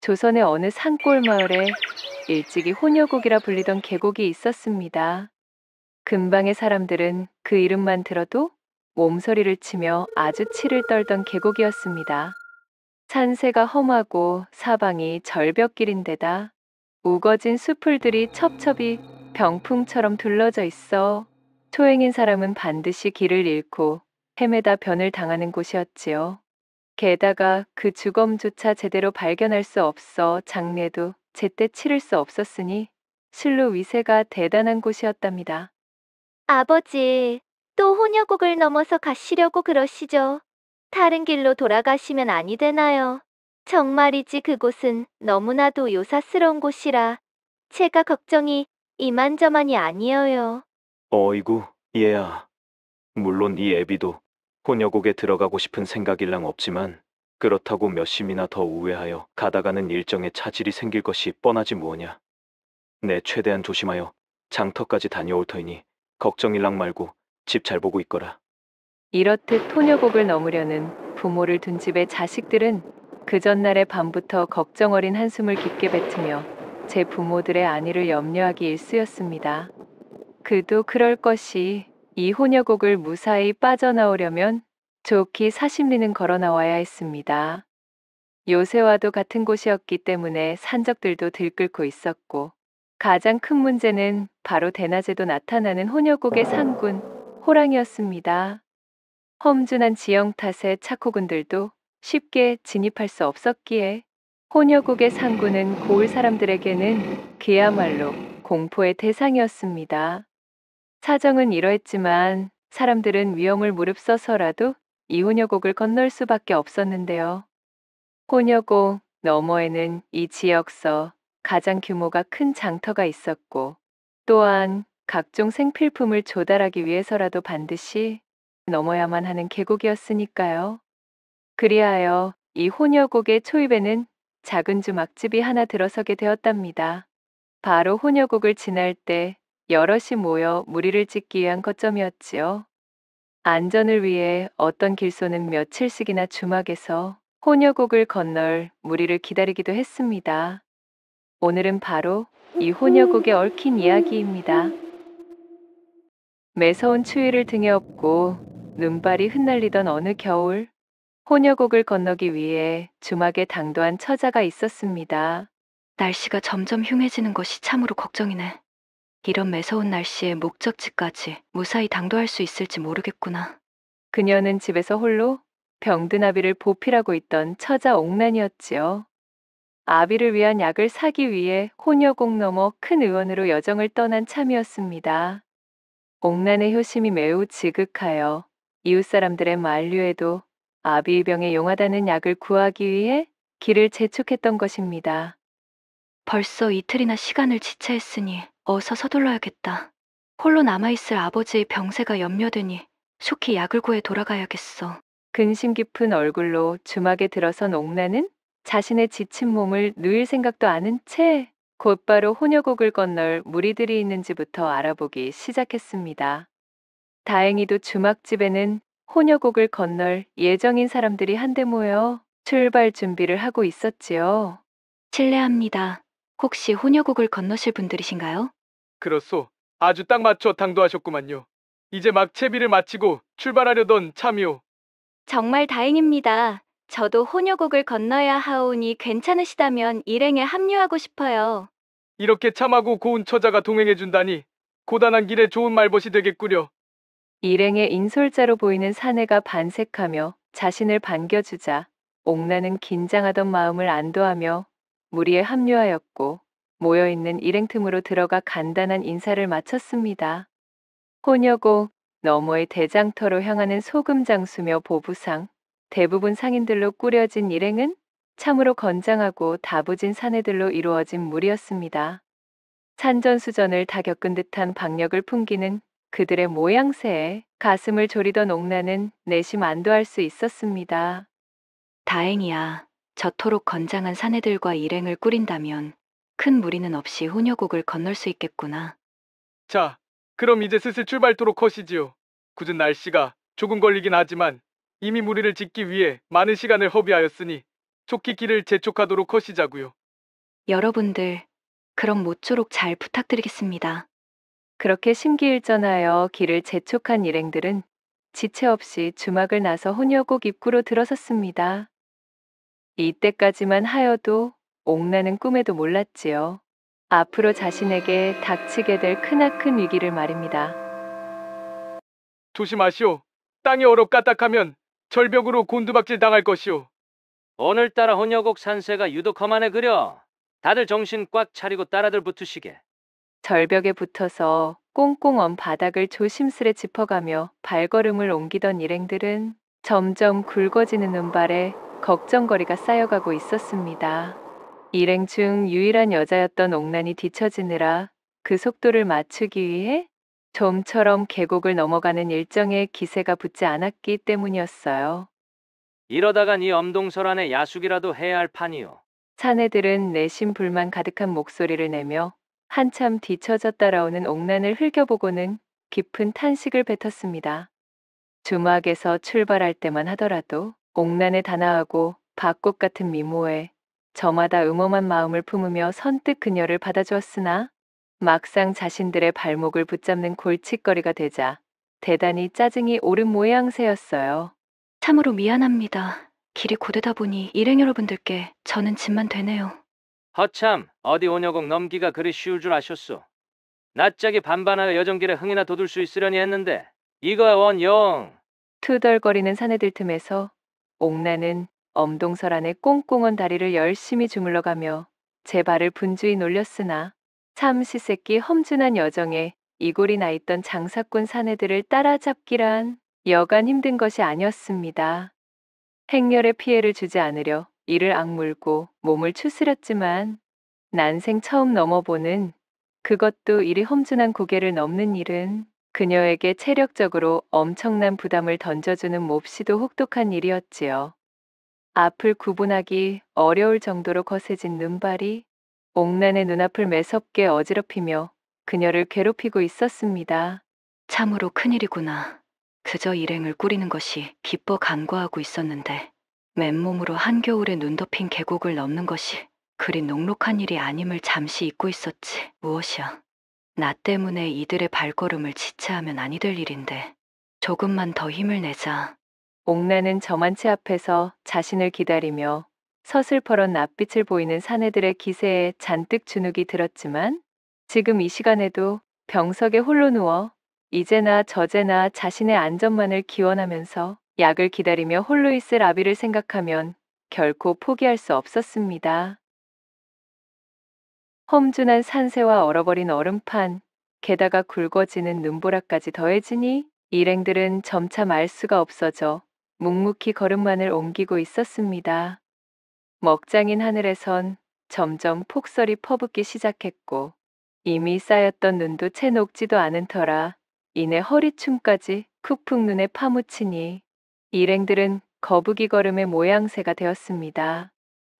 조선의 어느 산골 마을에 일찍이 혼혈곡이라 불리던 계곡이 있었습니다. 근방의 사람들은 그 이름만 들어도 몸서리를 치며 아주 치를 떨던 계곡이었습니다. 산세가 험하고 사방이 절벽길인데다 우거진 수풀들이 첩첩이 병풍처럼 둘러져 있어 초행인 사람은 반드시 길을 잃고 헤매다 변을 당하는 곳이었지요. 게다가 그 주검조차 제대로 발견할 수 없어 장례도 제때 치를 수 없었으니 실로 위세가 대단한 곳이었답니다. 아버지, 또 혼혈곡을 넘어서 가시려고 그러시죠? 다른 길로 돌아가시면 아니 되나요? 정말이지 그곳은 너무나도 요사스러운 곳이라 제가 걱정이 이만저만이 아니에요. 어이구, 얘야. 물론 이 애비도 혼여곡에 들어가고 싶은 생각일랑 없지만 그렇다고 몇 심이나 더 우회하여 가다가는 일정에 차질이 생길 것이 뻔하지 뭐냐. 내 최대한 조심하여 장터까지 다녀올 터이니 걱정일랑 말고 집 잘 보고 있거라. 이렇듯 토녀곡을 넘으려는 부모를 둔 집의 자식들은 그 전날의 밤부터 걱정 어린 한숨을 깊게 뱉으며 제 부모들의 안위를 염려하기 일쑤였습니다. 그도 그럴 것이 이 혼여곡을 무사히 빠져나오려면 좋기 40리는 걸어 나와야 했습니다. 요새와도 같은 곳이었기 때문에 산적들도 들끓고 있었고 가장 큰 문제는 바로 대낮에도 나타나는 혼여곡의 상군 호랑이였습니다. 험준한 지형 탓에 착호군들도 쉽게 진입할 수 없었기에 혼여곡의 상군은 고을 사람들에게는 그야말로 공포의 대상이었습니다. 사정은 이러했지만 사람들은 위험을 무릅써서라도 이 혼여곡을 건널 수밖에 없었는데요. 혼여곡 너머에는 이 지역서 가장 규모가 큰 장터가 있었고 또한 각종 생필품을 조달하기 위해서라도 반드시 넘어야만 하는 계곡이었으니까요. 그리하여 이 혼여곡의 초입에는 작은 주막집이 하나 들어서게 되었답니다. 바로 혼여곡을 지날 때 여럿이 모여 무리를 짓기 위한 거점이었지요. 안전을 위해 어떤 길소는 며칠씩이나 주막에서 혼여곡을 건널 무리를 기다리기도 했습니다. 오늘은 바로 이 혼여곡에 얽힌 이야기입니다. 매서운 추위를 등에 업고 눈발이 흩날리던 어느 겨울, 혼여곡을 건너기 위해 주막에 당도한 처자가 있었습니다. 날씨가 점점 흉해지는 것이 참으로 걱정이네. 이런 매서운 날씨에 목적지까지 무사히 당도할 수 있을지 모르겠구나. 그녀는 집에서 홀로 병든 아비를 보필하고 있던 처자 옥란이었지요. 아비를 위한 약을 사기 위해 혼여곡 넘어 큰 의원으로 여정을 떠난 참이었습니다. 옥란의 효심이 매우 지극하여 이웃 사람들의 만류에도 아비의 병에 용하다는 약을 구하기 위해 길을 재촉했던 것입니다. 벌써 이틀이나 시간을 지체했으니 어서 서둘러야겠다. 홀로 남아있을 아버지의 병세가 염려되니 속히 약을 구해 돌아가야겠어. 근심 깊은 얼굴로 주막에 들어선 옥란은 자신의 지친 몸을 누일 생각도 않은 채 곧바로 혼여곡을 건널 무리들이 있는지부터 알아보기 시작했습니다. 다행히도 주막집에는 혼여곡을 건널 예정인 사람들이 한데 모여 출발 준비를 하고 있었지요. 실례합니다. 혹시 혼여곡을 건너실 분들이신가요? 그렇소. 아주 딱 맞춰 당도하셨구만요. 이제 막 채비를 마치고 출발하려던 참이오. 정말 다행입니다. 저도 혼혈곡을 건너야 하오니 괜찮으시다면 일행에 합류하고 싶어요. 이렇게 참하고 고운 처자가 동행해준다니 고단한 길에 좋은 말벗이 되겠구려. 일행의 인솔자로 보이는 사내가 반색하며 자신을 반겨주자 옥나는 긴장하던 마음을 안도하며 무리에 합류하였고 모여있는 일행 틈으로 들어가 간단한 인사를 마쳤습니다. 혼여곡 너머의 대장터로 향하는 소금장수며 보부상, 대부분 상인들로 꾸려진 일행은 참으로 건장하고 다부진 사내들로 이루어진 무리였습니다. 산전수전을 다 겪은 듯한 박력을 풍기는 그들의 모양새에 가슴을 졸이던 옥나는 내심 안도할 수 있었습니다. 다행이야. 저토록 건장한 사내들과 일행을 꾸린다면 큰 무리는 없이 혼여곡을 건널 수 있겠구나. 자, 그럼 이제 슬슬 출발토록 하시지요. 굳은 날씨가 조금 걸리긴 하지만 이미 무리를 짓기 위해 많은 시간을 허비하였으니 좋게 길을 재촉하도록 하시자고요. 여러분들, 그럼 모쪼록 잘 부탁드리겠습니다. 그렇게 심기일전하여 길을 재촉한 일행들은 지체 없이 주막을 나서 혼여곡 입구로 들어섰습니다. 이때까지만 하여도 옥나는 꿈에도 몰랐지요. 앞으로 자신에게 닥치게 될 크나큰 위기를 말입니다. 조심하시오. 땅이 얼어 까딱하면 절벽으로 곤두박질 당할 것이오. 오늘따라 혼여곡 산세가 유독 험하네 그려. 다들 정신 꽉 차리고 따라들 붙으시게. 절벽에 붙어서 꽁꽁 언 바닥을 조심스레 짚어가며 발걸음을 옮기던 일행들은 점점 굵어지는 눈발에 걱정거리가 쌓여가고 있었습니다. 일행 중 유일한 여자였던 옥난이 뒤처지느라 그 속도를 맞추기 위해 좀처럼 계곡을 넘어가는 일정의 기세가 붙지 않았기 때문이었어요. 이러다간 이 엄동설 안에 야숙이라도 해야 할 판이오. 사내들은 내심 불만 가득한 목소리를 내며 한참 뒤처져 따라오는 옥난을 흘겨보고는 깊은 탄식을 뱉었습니다. 주막에서 출발할 때만 하더라도 옥난에 단아하고 밭꽃 같은 미모에 저마다 음험한 마음을 품으며 선뜻 그녀를 받아주었으나 막상 자신들의 발목을 붙잡는 골칫거리가 되자 대단히 짜증이 오른 모양새였어요. 참으로 미안합니다. 길이 고되다 보니 일행 여러분들께 저는 짐만 되네요. 허참 어디 혼여곡 넘기가 그리 쉬울 줄 아셨소. 낯짝이 반반하여 여정길에 흥이나 돋을 수 있으려니 했는데 이거야 원영. 투덜거리는 사내들 틈에서 옥나는 엄동설 안에 꽁꽁언 다리를 열심히 주물러가며 제 발을 분주히 놀렸으나 참시세끼 험준한 여정에 이골이 나 있던 장사꾼 사내들을 따라잡기란 여간 힘든 것이 아니었습니다. 행렬에 피해를 주지 않으려 이를 악물고 몸을 추스렸지만 난생 처음 넘어보는 그것도 이리 험준한 고개를 넘는 일은 그녀에게 체력적으로 엄청난 부담을 던져주는 몹시도 혹독한 일이었지요. 앞을 구분하기 어려울 정도로 거세진 눈발이 옥난의 눈앞을 매섭게 어지럽히며 그녀를 괴롭히고 있었습니다. 참으로 큰일이구나. 그저 일행을 꾸리는 것이 기뻐 간과하고 있었는데 맨몸으로 한겨울에 눈 덮인 계곡을 넘는 것이 그리 녹록한 일이 아님을 잠시 잊고 있었지. 무엇이야. 나 때문에 이들의 발걸음을 지체하면 아니 될 일인데 조금만 더 힘을 내자. 옥나는 저만치 앞에서 자신을 기다리며 서슬퍼런 낯빛을 보이는 사내들의 기세에 잔뜩 주눅이 들었지만 지금 이 시간에도 병석에 홀로 누워 이제나 저제나 자신의 안전만을 기원하면서 약을 기다리며 홀로 있을 아비를 생각하면 결코 포기할 수 없었습니다. 험준한 산세와 얼어버린 얼음판, 게다가 굵어지는 눈보라까지 더해지니 일행들은 점차 말 수가 없어져 묵묵히 걸음만을 옮기고 있었습니다. 먹장인 하늘에선 점점 폭설이 퍼붓기 시작했고 이미 쌓였던 눈도 채 녹지도 않은 터라 이내 허리춤까지 쿡푹 눈에 파묻히니 일행들은 거북이 걸음의 모양새가 되었습니다.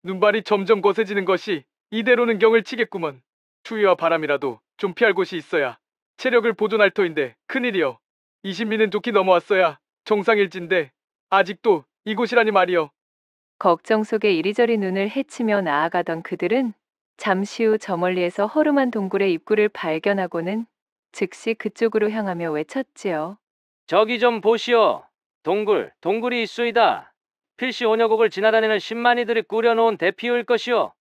눈발이 점점 거세지는 것이 이대로는 경을 치겠구먼. 추위와 바람이라도 좀 피할 곳이 있어야 체력을 보존할 터인데 큰일이여. 20리는 좋게 넘어왔어야 정상일진데 아직도 이곳이라니 말이여. 걱정 속에 이리저리 눈을 헤치며 나아가던 그들은 잠시 후 저 멀리에서 허름한 동굴의 입구를 발견하고는 즉시 그쪽으로 향하며 외쳤지요. 저기 좀 보시오. 동굴이 있소이다. 필시 혼여곡을 지나다니는 10만이들이 꾸려놓은 대피호일 것이오.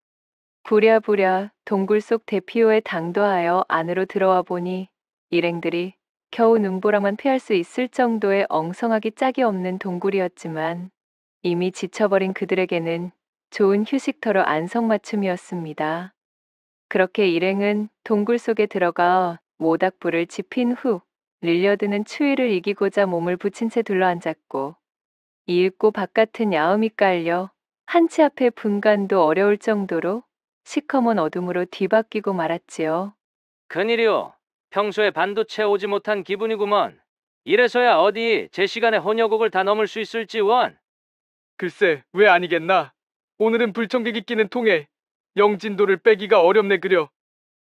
부랴부랴 동굴 속 대피호에 당도하여 안으로 들어와 보니 일행들이 겨우 눈보라만 피할 수 있을 정도의 엉성하기 짝이 없는 동굴이었지만 이미 지쳐버린 그들에게는 좋은 휴식터로 안성맞춤이었습니다. 그렇게 일행은 동굴 속에 들어가 모닥불을 지핀 후 릴려드는 추위를 이기고자 몸을 붙인 채 둘러앉았고 이윽고 바깥은 야음이 깔려 한치 앞의 분간도 어려울 정도로 시커먼 어둠으로 뒤바뀌고 말았지요. 큰일이오. 평소에 반도체 오지 못한 기분이구먼. 이래서야 어디 제 시간에 혼여곡을 다 넘을 수 있을지 원. 글쎄 왜 아니겠나. 오늘은 불청객이 끼는 통에 영진도를 빼기가 어렵네 그려.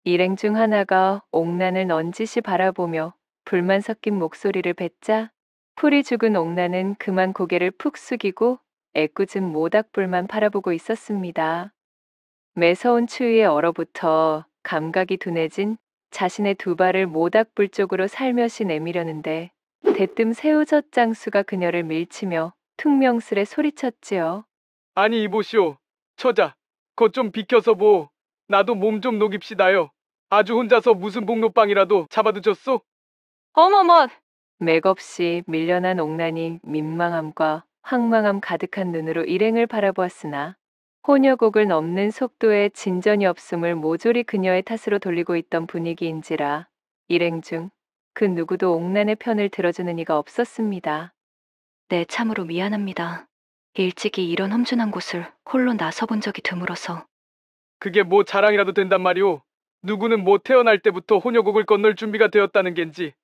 일행 중 하나가 옥난을 넌지시 바라보며 불만 섞인 목소리를 뱉자 풀이 죽은 옥난은 그만 고개를 푹 숙이고 애꿎은 모닥불만 바라보고 있었습니다. 매서운 추위에 얼어붙어 감각이 둔해진 자신의 두 발을 모닥불 쪽으로 살며시 내미려는데 대뜸 새우젓 장수가 그녀를 밀치며 퉁명스레 소리쳤지요. 아니 이보시오. 처자, 거 좀 비켜서 보. 나도 몸 좀 녹입시다요. 아주 혼자서 무슨 복로빵이라도 잡아드셨소? 어머머, 맥없이 밀려난 옥난이 민망함과 황망함 가득한 눈으로 일행을 바라보았으나 혼여곡을 넘는 속도에 진전이 없음을 모조리 그녀의 탓으로 돌리고 있던 분위기인지라 일행 중 그 누구도 옥난의 편을 들어주는 이가 없었습니다. 네, 참으로 미안합니다. 일찍이 이런 험준한 곳을 홀로 나서본 적이 드물어서. 그게 뭐 자랑이라도 된단 말이오. 누구는 뭐 태어날 때부터 혼여곡을 건널 준비가 되었다는 겐지.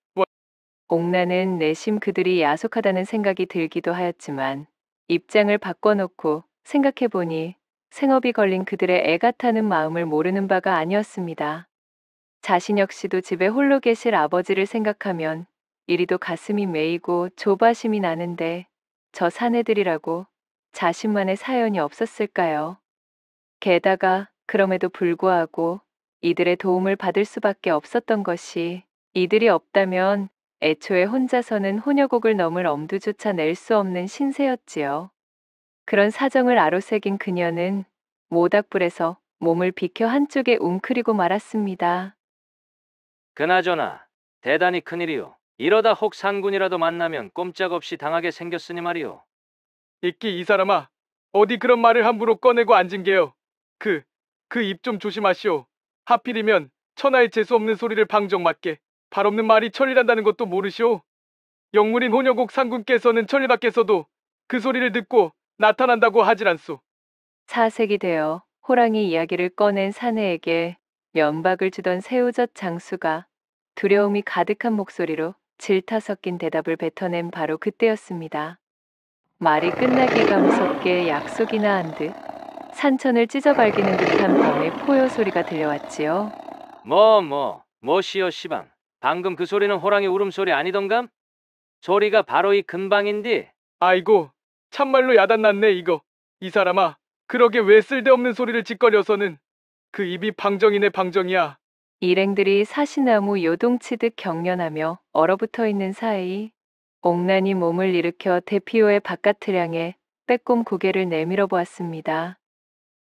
옥난은 내심 그들이 야속하다는 생각이 들기도 하였지만 입장을 바꿔놓고 생각해보니 생업이 걸린 그들의 애가 타는 마음을 모르는 바가 아니었습니다. 자신 역시도 집에 홀로 계실 아버지를 생각하면 이리도 가슴이 메이고 조바심이 나는데 저 사내들이라고 자신만의 사연이 없었을까요? 게다가 그럼에도 불구하고 이들의 도움을 받을 수밖에 없었던 것이 이들이 없다면 애초에 혼자서는 혼여곡을 넘을 엄두조차 낼 수 없는 신세였지요. 그런 사정을 아로새긴 그녀는 모닥불에서 몸을 비켜 한쪽에 웅크리고 말았습니다. 그나저나 대단히 큰일이오. 이러다 혹 상군이라도 만나면 꼼짝없이 당하게 생겼으니 말이오. 이끼 이 사람아. 어디 그런 말을 함부로 꺼내고 앉은 게요. 그 입 좀 조심하시오. 하필이면 천하의 재수 없는 소리를 방정맞게 발 없는 말이 천리란다는 것도 모르시오. 영물인 혼여곡 상군께서는 천리 밖에서도 그 소리를 듣고 나타난다고 하질 않소. 사색이 되어 호랑이 이야기를 꺼낸 사내에게 면박을 주던 새우젓 장수가 두려움이 가득한 목소리로 질타 섞인 대답을 뱉어낸 바로 그때였습니다. 말이 끝나기가 무섭게 약속이나 한 듯 산천을 찢어발기는 듯한 범의 포효 소리가 들려왔지요. 뭐시여 시방. 방금 그 소리는 호랑이 울음소리 아니던감? 소리가 바로 이 근방인디. 아이고 참말로 야단났네 이거. 이 사람아, 그러게 왜 쓸데없는 소리를 짓거려서는. 그 입이 방정이네 방정이야. 일행들이 사시나무 요동치듯 경련하며 얼어붙어 있는 사이 옥난이 몸을 일으켜 대피호의 바깥을 향해 빼꼼 고개를 내밀어 보았습니다.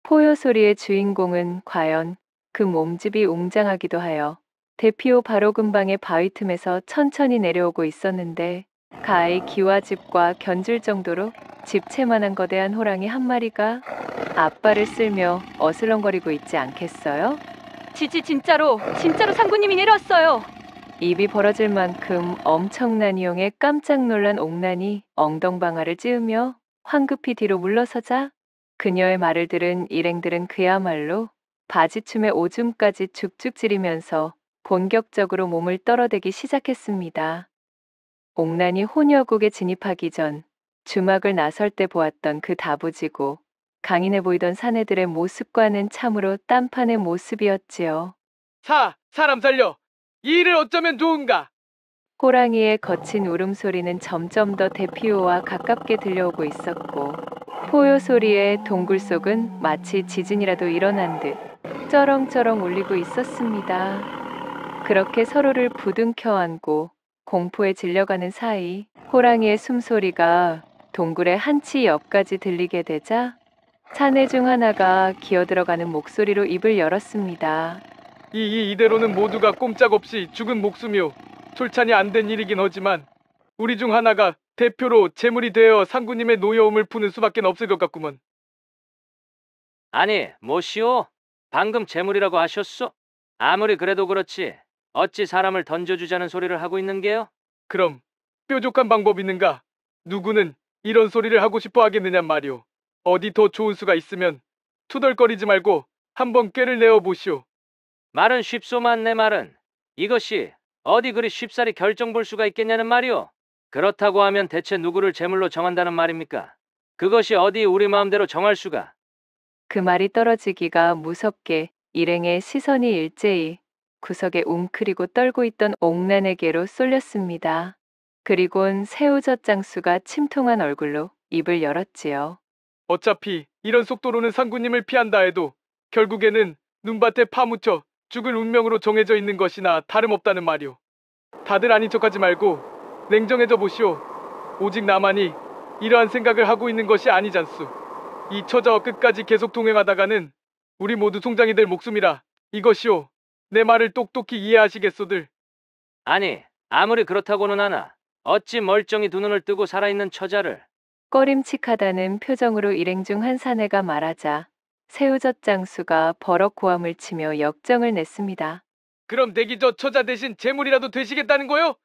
포효 소리의 주인공은 과연 그 몸집이 웅장하기도 하여 대피호 바로 근방의 바위 틈에서 천천히 내려오고 있었는데 가히 기와집과 견줄 정도로 집채만한 거대한 호랑이 한 마리가 앞발을 쓸며 어슬렁거리고 있지 않겠어요? 진짜로 상군님이 내려왔어요. 입이 벌어질 만큼 엄청난 이용에 깜짝 놀란 옥난이 엉덩방아를 찌으며 황급히 뒤로 물러서자 그녀의 말을 들은 일행들은 그야말로 바지춤의 오줌까지 죽죽 지리면서 본격적으로 몸을 떨어대기 시작했습니다. 옥난이 혼여곡에 진입하기 전 주막을 나설 때 보았던 그 다부지고 강인해 보이던 사내들의 모습과는 참으로 딴판의 모습이었지요. 사람 살려. 이 일을 어쩌면 좋은가. 호랑이의 거친 울음소리는 점점 더 대피호와 가깝게 들려오고 있었고 포효 소리의 동굴 속은 마치 지진이라도 일어난 듯 쩌렁쩌렁 울리고 있었습니다. 그렇게 서로를 부둥켜 안고 공포에 질려가는 사이 호랑이의 숨소리가 동굴의 한치 옆까지 들리게 되자 사내 중 하나가 기어들어가는 목소리로 입을 열었습니다. 이대로는 모두가 꼼짝없이 죽은 목숨이오. 솔찬이 안 된 일이긴 하지만 우리 중 하나가 대표로 제물이 되어 상구님의 노여움을 푸는 수밖에 없을 것 같구먼. 아니 뭐시오? 방금 재물이라고 하셨소? 아무리 그래도 그렇지 어찌 사람을 던져주자는 소리를 하고 있는 게요? 그럼 뾰족한 방법 있는가? 누구는 이런 소리를 하고 싶어 하겠느냐 말이오. 어디 더 좋은 수가 있으면 투덜거리지 말고 한번 꾀를 내어 보시오. 말은 쉽소만 내 말은. 이것이 어디 그리 쉽사리 결정 볼 수가 있겠냐는 말이오. 그렇다고 하면 대체 누구를 제물로 정한다는 말입니까? 그것이 어디 우리 마음대로 정할 수가. 그 말이 떨어지기가 무섭게 일행의 시선이 일제히 구석에 웅크리고 떨고 있던 옥난에게로 쏠렸습니다. 그리곤 새우젓 장수가 침통한 얼굴로 입을 열었지요. 어차피 이런 속도로는 상구님을 피한다 해도 결국에는 눈밭에 파묻혀 죽을 운명으로 정해져 있는 것이나 다름없다는 말이오. 다들 아닌 척하지 말고 냉정해져 보시오. 오직 나만이 이러한 생각을 하고 있는 것이 아니잖소. 이 처자와 끝까지 계속 동행하다가는 우리 모두 송장이 될 목숨이라 이것이오. 내 말을 똑똑히 이해하시겠소들. 아니, 아무리 그렇다고는 하나 어찌 멀쩡히 두 눈을 뜨고 살아있는 처자를. 꺼림칙하다는 표정으로 일행 중 한 사내가 말하자 새우젓 장수가 버럭 고함을 치며 역정을 냈습니다. 그럼 내기 저 처자 대신 재물이라도 되시겠다는 거요?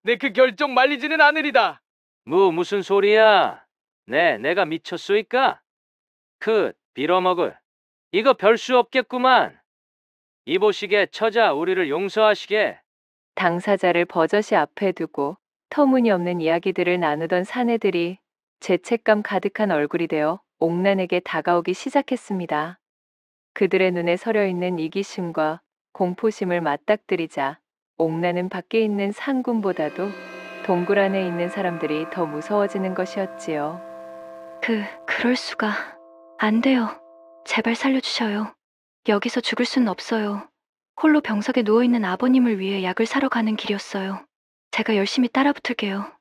내 그 결정 말리지는 않으리다. 무슨 소리야? 내가 미쳤소이까? 빌어먹을. 이거 별 수 없겠구만. 이보시게 처자 우리를 용서하시게. 당사자를 버젓이 앞에 두고 터무니없는 이야기들을 나누던 사내들이 죄책감 가득한 얼굴이 되어 옥란에게 다가오기 시작했습니다. 그들의 눈에 서려 있는 이기심과 공포심을 맞닥뜨리자 옥란은 밖에 있는 상군보다도 동굴 안에 있는 사람들이 더 무서워지는 것이었지요. 그럴 수가. 안 돼요. 제발 살려주셔요. 여기서 죽을 순 없어요. 홀로 병석에 누워있는 아버님을 위해 약을 사러 가는 길이었어요. 제가 열심히 따라붙을게요.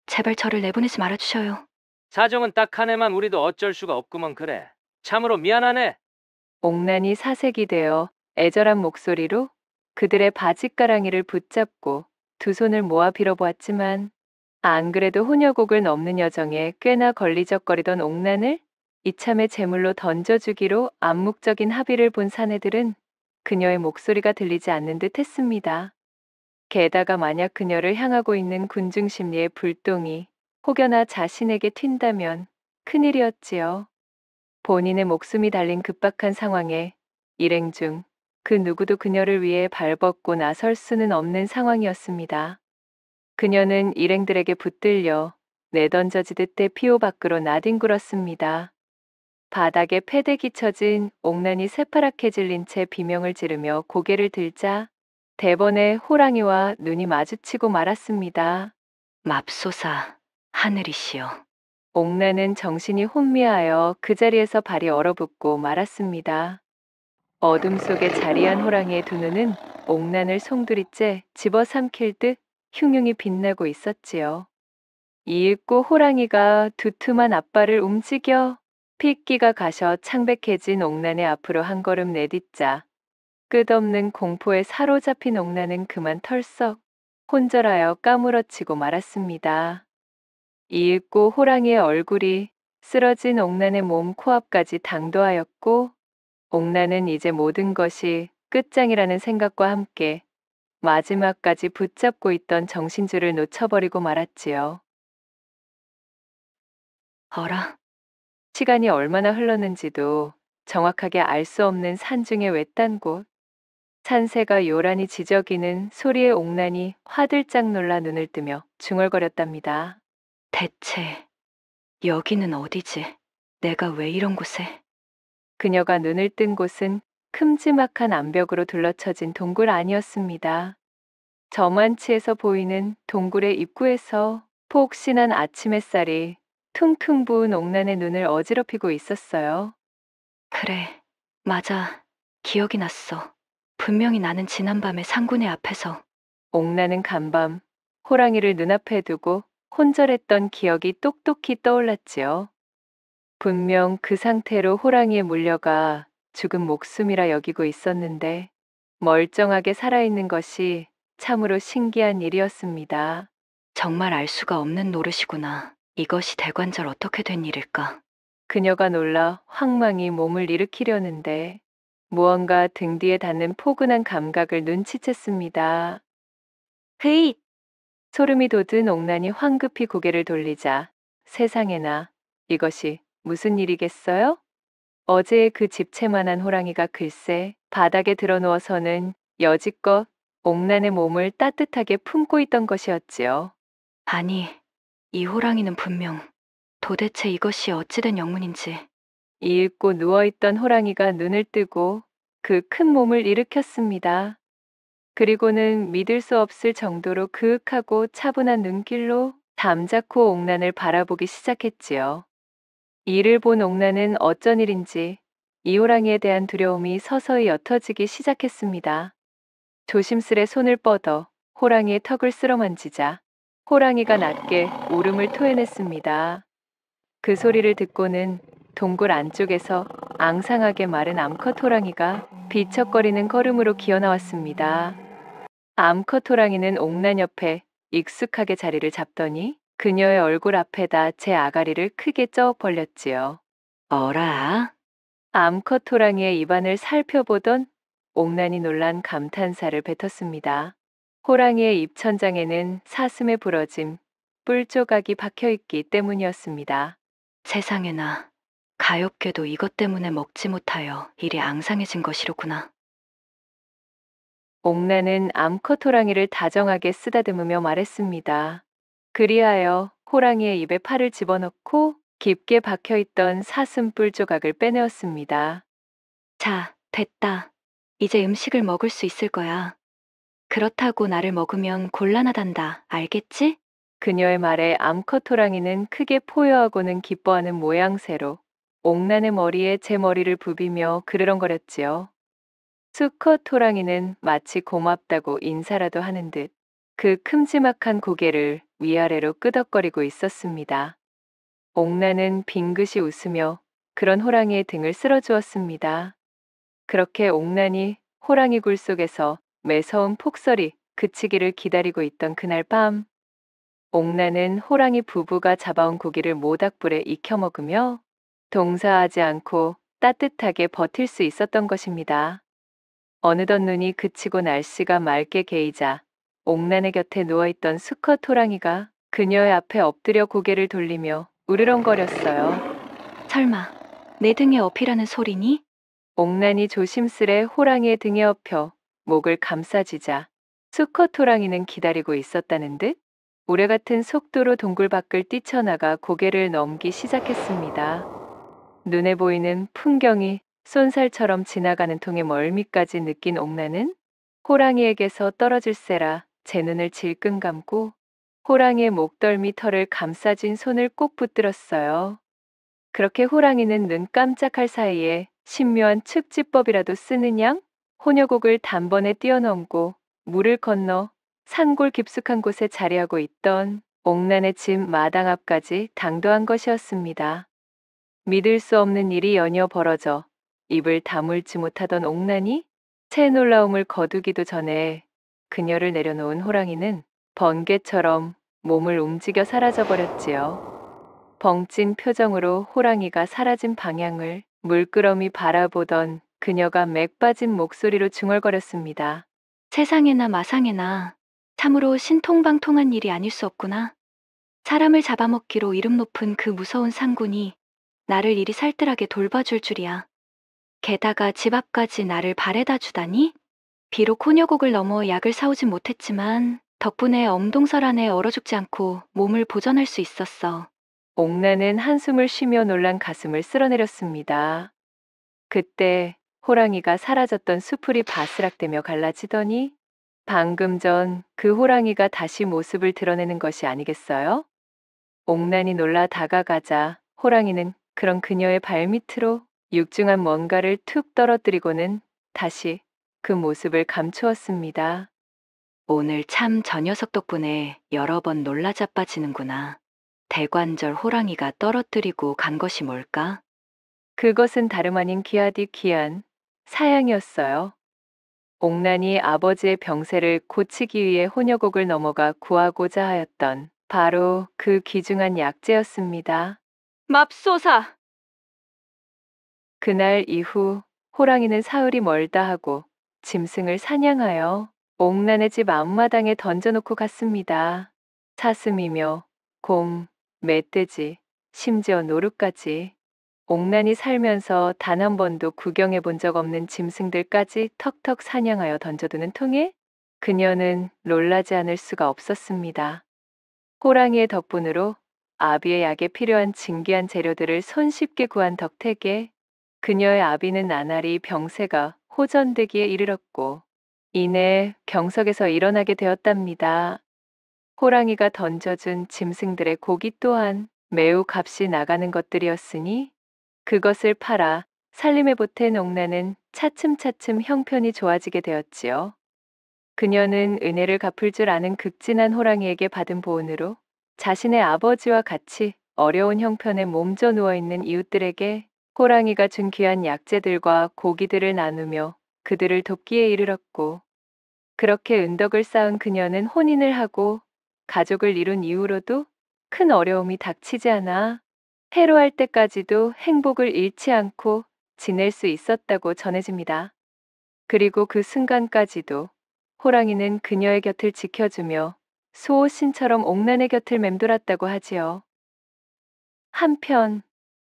제발 저를 내보내지 말아주셔요. 사정은 딱 하네만 우리도 어쩔 수가 없구먼 그래. 참으로 미안하네. 옥란이 사색이 되어 애절한 목소리로 그들의 바짓가랑이를 붙잡고 두 손을 모아 빌어보았지만 안 그래도 혼혈곡을 넘는 여정에 꽤나 걸리적거리던 옥란을 이참에 제물로 던져주기로 암묵적인 합의를 본 사내들은 그녀의 목소리가 들리지 않는 듯 했습니다. 게다가 만약 그녀를 향하고 있는 군중 심리의 불똥이 혹여나 자신에게 튄다면 큰일이었지요. 본인의 목숨이 달린 급박한 상황에 일행 중 그 누구도 그녀를 위해 발벗고 나설 수는 없는 상황이었습니다. 그녀는 일행들에게 붙들려 내던져지듯 대피호 밖으로 나뒹굴었습니다. 바닥에 패대기 쳐진 옥란이 새파랗게 질린 채 비명을 지르며 고개를 들자 대번에 호랑이와 눈이 마주치고 말았습니다. 맙소사, 하늘이시여. 옥란은 정신이 혼미하여 그 자리에서 발이 얼어붙고 말았습니다. 어둠 속에 자리한 호랑이의 두 눈은 옥란을 송두리째 집어삼킬 듯 흉흉히 빛나고 있었지요. 이윽고 호랑이가 두툼한 앞발을 움직여 핏기가 가셔 창백해진 옥란의 앞으로 한 걸음 내딛자 끝없는 공포에 사로잡힌 옥란은 그만 털썩 혼절하여 까무러치고 말았습니다. 이윽고 호랑이의 얼굴이 쓰러진 옥란의 몸 코앞까지 당도하였고 옥란은 이제 모든 것이 끝장이라는 생각과 함께 마지막까지 붙잡고 있던 정신줄을 놓쳐버리고 말았지요. 어라, 시간이 얼마나 흘렀는지도 정확하게 알 수 없는 산중의 외딴 곳. 산새가 요란히 지저귀는 소리에 옥란이 화들짝 놀라 눈을 뜨며 중얼거렸답니다. 대체 여기는 어디지? 내가 왜 이런 곳에? 그녀가 눈을 뜬 곳은 큼지막한 암벽으로 둘러쳐진 동굴 안이었습니다. 저만치에서 보이는 동굴의 입구에서 폭신한 아침 햇살이 퉁퉁 부은 옥란의 눈을 어지럽히고 있었어요. 그래, 맞아. 기억이 났어. 분명히 나는 지난밤에 상군의 앞에서. 옥란은 간밤 호랑이를 눈앞에 두고 혼절했던 기억이 똑똑히 떠올랐지요. 분명 그 상태로 호랑이에 물려가 죽은 목숨이라 여기고 있었는데 멀쩡하게 살아있는 것이 참으로 신기한 일이었습니다. 정말 알 수가 없는 노릇이구나. 이것이 대관절 어떻게 된 일일까? 그녀가 놀라 황망히 몸을 일으키려는데 무언가 등 뒤에 닿는 포근한 감각을 눈치챘습니다. 흐잇! 소름이 돋은 옥란이 황급히 고개를 돌리자 세상에나 이것이 무슨 일이겠어요? 어제의 그 집채만한 호랑이가 글쎄 바닥에 드러누워서는 여지껏 옥란의 몸을 따뜻하게 품고 있던 것이었지요. 아니, 이 호랑이는 분명 도대체 이것이 어찌된 영문인지. 이윽고 누워있던 호랑이가 눈을 뜨고 그 큰 몸을 일으켰습니다. 그리고는 믿을 수 없을 정도로 그윽하고 차분한 눈길로 잠자코 옥란을 바라보기 시작했지요. 이를 본 옥나는 어쩐 일인지 이 호랑이에 대한 두려움이 서서히 옅어지기 시작했습니다. 조심스레 손을 뻗어 호랑이의 턱을 쓸어만지자 호랑이가 낮게 울음을 토해냈습니다. 그 소리를 듣고는 동굴 안쪽에서 앙상하게 마른 암컷 호랑이가 비척거리는 걸음으로 기어나왔습니다. 암컷 호랑이는 옥난 옆에 익숙하게 자리를 잡더니 그녀의 얼굴 앞에다 제 아가리를 크게 쩍 벌렸지요. 어라? 암컷 호랑이의 입안을 살펴보던 옥난이 놀란 감탄사를 뱉었습니다. 호랑이의 입천장에는 사슴에 부러짐 뿔 조각이 박혀있기 때문이었습니다. 세상에나, 가엾게도 이것 때문에 먹지 못하여 일이 앙상해진 것이로구나. 옥나는 암컷 호랑이를 다정하게 쓰다듬으며 말했습니다. 그리하여 호랑이의 입에 팔을 집어넣고 깊게 박혀있던 사슴뿔 조각을 빼내었습니다. 자, 됐다. 이제 음식을 먹을 수 있을 거야. 그렇다고 나를 먹으면 곤란하단다. 알겠지? 그녀의 말에 암컷 호랑이는 크게 포효하고는 기뻐하는 모양새로 옥난의 머리에 제 머리를 부비며 그르렁거렸지요. 수컷 호랑이는 마치 고맙다고 인사라도 하는 듯 그 큼지막한 고개를 위아래로 끄덕거리고 있었습니다. 옥난은 빙긋이 웃으며 그런 호랑이의 등을 쓸어주었습니다. 그렇게 옥난이 호랑이 굴 속에서 매서운 폭설이 그치기를 기다리고 있던 그날 밤, 옥난은 호랑이 부부가 잡아온 고기를 모닥불에 익혀 먹으며 동사하지 않고 따뜻하게 버틸 수 있었던 것입니다. 어느덧 눈이 그치고 날씨가 맑게 개이자 옥난의 곁에 누워있던 수컷 호랑이가 그녀의 앞에 엎드려 고개를 돌리며 으르렁거렸어요. 설마, 내 등에 업히라는 소리니? 옥난이 조심스레 호랑이의 등에 엎혀 목을 감싸지자 수컷 호랑이는 기다리고 있었다는 듯 우레 같은 속도로 동굴 밖을 뛰쳐나가 고개를 넘기 시작했습니다. 눈에 보이는 풍경이 쏜살처럼 지나가는 통의 멀미까지 느낀 옥난은 호랑이에게서 떨어질세라 제 눈을 질끈 감고 호랑이의 목덜미 털을 감싸진 손을 꼭 붙들었어요. 그렇게 호랑이는 눈 깜짝할 사이에 신묘한 측지법이라도 쓰는 양 혼혈곡을 단번에 뛰어넘고 물을 건너 산골 깊숙한 곳에 자리하고 있던 옥난의 집 마당 앞까지 당도한 것이었습니다. 믿을 수 없는 일이 연이어 벌어져 입을 다물지 못하던 옥난이 새 놀라움을 거두기도 전에 그녀를 내려놓은 호랑이는 번개처럼 몸을 움직여 사라져버렸지요. 벙찐 표정으로 호랑이가 사라진 방향을 물끄러미 바라보던 그녀가 맥 빠진 목소리로 중얼거렸습니다. 세상에나 마상에나, 참으로 신통방통한 일이 아닐 수 없구나. 사람을 잡아먹기로 이름 높은 그 무서운 상군이 나를 이리 살뜰하게 돌봐줄 줄이야. 게다가 집 앞까지 나를 바래다 주다니? 비록 혼혈곡을 넘어 약을 사오진 못했지만 덕분에 엄동설 안에 얼어 죽지 않고 몸을 보전할 수 있었어. 옥나는 한숨을 쉬며 놀란 가슴을 쓸어내렸습니다. 그때 호랑이가 사라졌던 수풀이 바스락대며 갈라지더니 방금 전 그 호랑이가 다시 모습을 드러내는 것이 아니겠어요? 옥난이 놀라 다가가자 호랑이는 그런 그녀의 발밑으로 육중한 뭔가를 툭 떨어뜨리고는 다시 그 모습을 감추었습니다. 오늘 참 저 녀석 덕분에 여러 번 놀라 자빠지는구나. 대관절 호랑이가 떨어뜨리고 간 것이 뭘까? 그것은 다름 아닌 귀하디 귀한 사양이었어요. 옥난이 아버지의 병세를 고치기 위해 혼혈곡을 넘어가 구하고자 하였던 바로 그 귀중한 약재였습니다. 맙소사! 그날 이후 호랑이는 사흘이 멀다 하고 짐승을 사냥하여 옥난의 집 앞마당에 던져놓고 갔습니다. 사슴이며 곰, 멧돼지, 심지어 노루까지 옥난이 살면서 단 한 번도 구경해 본 적 없는 짐승들까지 턱턱 사냥하여 던져두는 통에 그녀는 놀라지 않을 수가 없었습니다. 호랑이의 덕분으로 아비의 약에 필요한 진귀한 재료들을 손쉽게 구한 덕택에 그녀의 아비는 나날이 병세가 호전되기에 이르렀고 이내 경석에서 일어나게 되었답니다. 호랑이가 던져준 짐승들의 고기 또한 매우 값이 나가는 것들이었으니 그것을 팔아 살림에 보탠 옥나는 차츰차츰 형편이 좋아지게 되었지요. 그녀는 은혜를 갚을 줄 아는 극진한 호랑이에게 받은 보은으로 자신의 아버지와 같이 어려운 형편에 몸져 누워있는 이웃들에게 호랑이가 준 귀한 약재들과 고기들을 나누며 그들을 돕기에 이르렀고, 그렇게 은덕을 쌓은 그녀는 혼인을 하고 가족을 이룬 이후로도 큰 어려움이 닥치지 않아 해로할 때까지도 행복을 잃지 않고 지낼 수 있었다고 전해집니다. 그리고 그 순간까지도 호랑이는 그녀의 곁을 지켜주며 수호신처럼 옥난의 곁을 맴돌았다고 하지요. 한편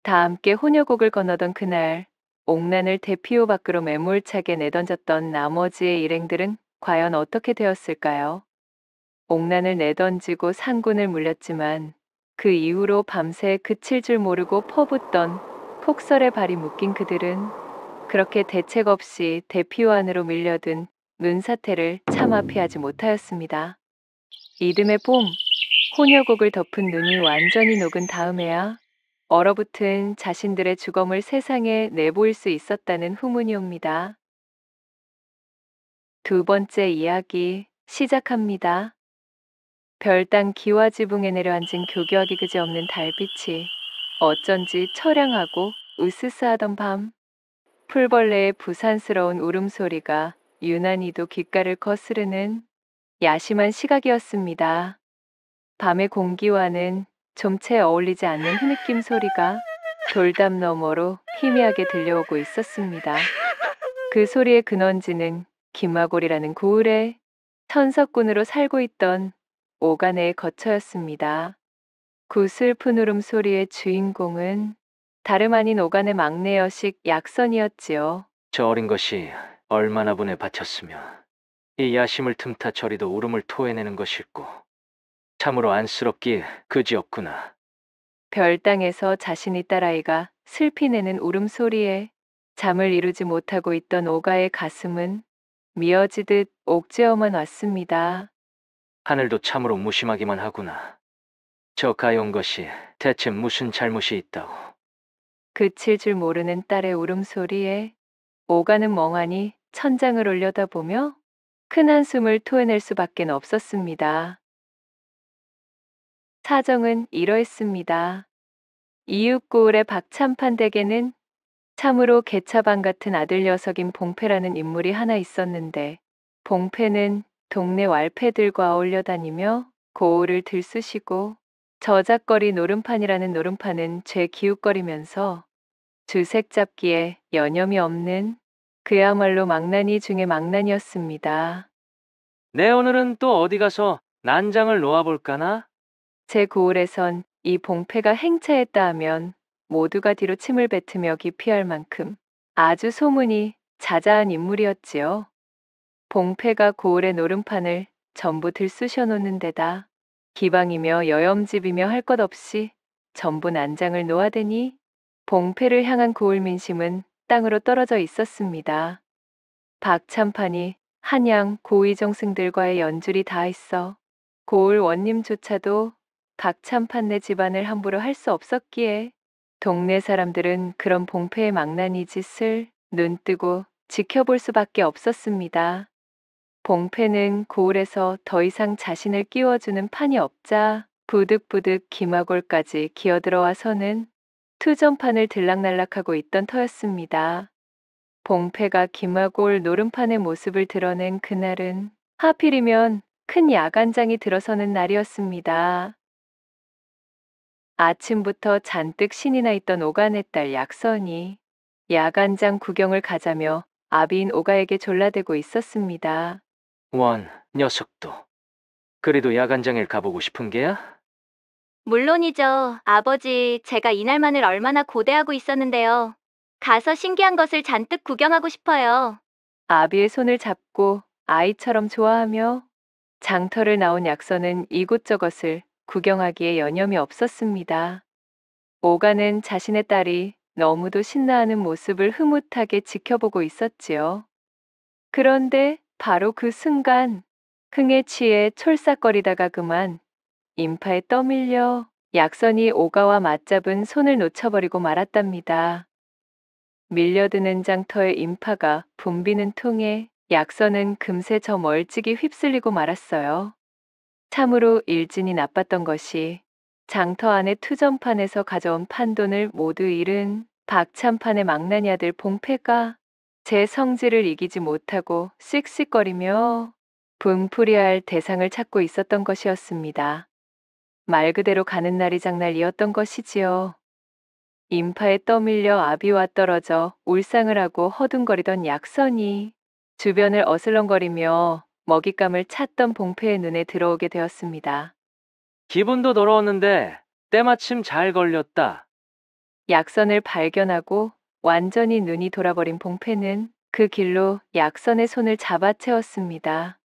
다 함께 혼혈곡을 건너던 그날, 옥난을 대피호 밖으로 매몰차게 내던졌던 나머지의 일행들은 과연 어떻게 되었을까요? 옥난을 내던지고 상군을 물렸지만 그 이후로 밤새 그칠 줄 모르고 퍼붓던 폭설에 발이 묶인 그들은 그렇게 대책 없이 대피호 안으로 밀려든 눈사태를 차마 피하지 못하였습니다. 이듬해 봄, 혼혈곡을 덮은 눈이 완전히 녹은 다음에야 얼어붙은 자신들의 주검을 세상에 내보일 수 있었다는 후문이 옵니다. 두 번째 이야기 시작합니다. 별땅 기와 지붕에 내려앉은 교교하기 그지없는 달빛이 어쩐지 처량하고 으스스하던 밤, 풀벌레의 부산스러운 울음소리가 유난히도 귓가를 거스르는 야심한 시각이었습니다. 밤의 공기와는 좀 채 어울리지 않는 흐느낌 소리가 돌담 너머로 희미하게 들려오고 있었습니다. 그 소리의 근원지는 김마골이라는 고을에 천석군으로 살고 있던 오가네의 거처였습니다. 그 슬픈 울음소리의 주인공은 다름 아닌 오간의 막내 여식 약선이었지요. 저 어린 것이 얼마나 분에 바쳤으며 이 야심을 틈타 저리도 울음을 토해내는 것일꼬. 참으로 안쓰럽기에 그지없구나. 별땅에서 자신이 딸아이가 슬피 내는 울음소리에 잠을 이루지 못하고 있던 오가의 가슴은 미어지듯 옥죄어만 왔습니다. 하늘도 참으로 무심하기만 하구나. 저 가여운 것이 대체 무슨 잘못이 있다오. 그칠 줄 모르는 딸의 울음소리에 오가는 멍하니 천장을 올려다보며 큰 한숨을 토해낼 수밖에 없었습니다. 사정은 이러했습니다. 이웃고을의 박참판 댁에는 참으로 개차반 같은 아들 녀석인 봉패라는 인물이 하나 있었는데, 봉패는 동네 왈패들과 어울려 다니며 고을을 들쑤시고 저작거리 노름판이라는 노름판은 죄 기웃거리면서 주색 잡기에 여념이 없는 그야말로 망나니 중의 망나니였습니다. 내 오늘은 또 어디 가서 난장을 놓아볼까나? 제 고을에선 이 봉패가 행차했다 하면 모두가 뒤로 침을 뱉으며 기피할 만큼 아주 소문이 자자한 인물이었지요. 봉패가 고을의 노름판을 전부 들쑤셔 놓는 데다 기방이며 여염집이며 할 것 없이 전부 난장을 놓아대니 봉패를 향한 고을 민심은 땅으로 떨어져 있었습니다. 박참판이 한양 고위정승들과의 연줄이 다 있어 고을 원님조차도 박참판네 집안을 함부로 할 수 없었기에 동네 사람들은 그런 봉패의 망나니 짓을 눈뜨고 지켜볼 수밖에 없었습니다. 봉패는 고을에서 더 이상 자신을 끼워주는 판이 없자 부득부득 김하골까지 기어들어와서는 투전판을 들락날락하고 있던 터였습니다. 봉패가 김하골 노름판의 모습을 드러낸 그날은 하필이면 큰 야간장이 들어서는 날이었습니다. 아침부터 잔뜩 신이 나 있던 오간의 딸 약선이 야간장 구경을 가자며 아비인 오가에게 졸라대고 있었습니다. 원, 녀석도. 그래도 야간장일 가보고 싶은 게야? 물론이죠. 아버지, 제가 이날만을 얼마나 고대하고 있었는데요. 가서 신기한 것을 잔뜩 구경하고 싶어요. 아비의 손을 잡고 아이처럼 좋아하며 장터를 나온 약선은 이곳저곳을 구경하기에 여념이 없었습니다. 오가는 자신의 딸이 너무도 신나하는 모습을 흐뭇하게 지켜보고 있었지요. 그런데 바로 그 순간 흥에 취해 촐싹거리다가 그만 인파에 떠밀려 약선이 오가와 맞잡은 손을 놓쳐버리고 말았답니다. 밀려드는 장터의 인파가 붐비는 통에 약선은 금세 저 멀찍이 휩쓸리고 말았어요. 참으로 일진이 나빴던 것이 장터 안의 투전판에서 가져온 판돈을 모두 잃은 박참판의 망나니 아들 봉패가 제 성질을 이기지 못하고 씩씩거리며 분풀이할 대상을 찾고 있었던 것이었습니다. 말 그대로 가는 날이 장날이었던 것이지요. 인파에 떠밀려 아비와 떨어져 울상을 하고 허둥거리던 약선이 주변을 어슬렁거리며 먹잇감을 찾던 봉패의 눈에 들어오게 되었습니다. 기분도 돌아왔는데 때마침 잘 걸렸다. 약선을 발견하고 완전히 눈이 돌아버린 봉패는 그 길로 약선의 손을 잡아채웠습니다.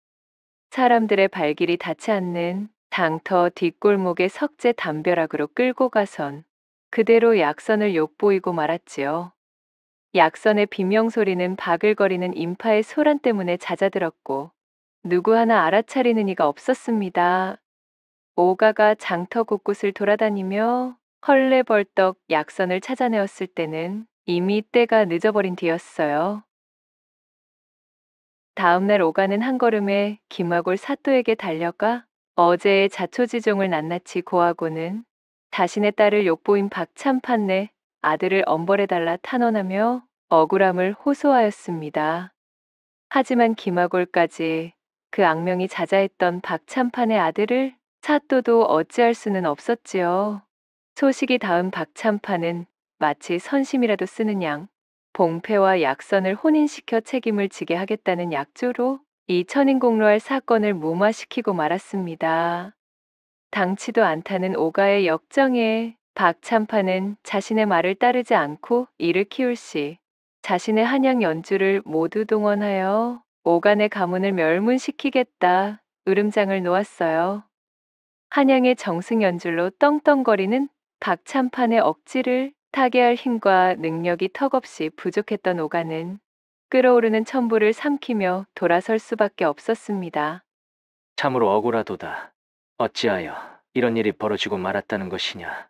사람들의 발길이 닿지 않는 장터 뒷골목의 석재 담벼락으로 끌고 가선 그대로 약선을 욕보이고 말았지요. 약선의 비명소리는 바글거리는 인파의 소란 때문에 잦아들었고 누구 하나 알아차리는 이가 없었습니다. 오가가 장터 곳곳을 돌아다니며 헐레벌떡 약선을 찾아내었을 때는 이미 때가 늦어버린 뒤였어요. 다음날 오가는 한 걸음에 김화골 사또에게 달려가 어제의 자초지종을 낱낱이 고하고는 자신의 딸을 욕보인 박참판네 아들을 엄벌해달라 탄원하며 억울함을 호소하였습니다. 하지만 김화골까지 그 악명이 자자했던 박참판의 아들을 사또도 어찌할 수는 없었지요. 소식이 닿은 박참판은 마치 선심이라도 쓰는 양 봉패와 약선을 혼인시켜 책임을 지게 하겠다는 약조로 이 천인공로할 사건을 무마시키고 말았습니다. 당치도 않다는 오가의 역정에 박참판은 자신의 말을 따르지 않고 이를 키울시 자신의 한양 연주를 모두 동원하여 오간의 가문을 멸문시키겠다 으름장을 놓았어요. 한양의 정승 연줄로 떵떵거리는 박참판의 억지를 타개할 힘과 능력이 턱없이 부족했던 오가는 끓어오르는 천부를 삼키며 돌아설 수밖에 없었습니다. 참으로 억울하도다. 어찌하여 이런 일이 벌어지고 말았다는 것이냐.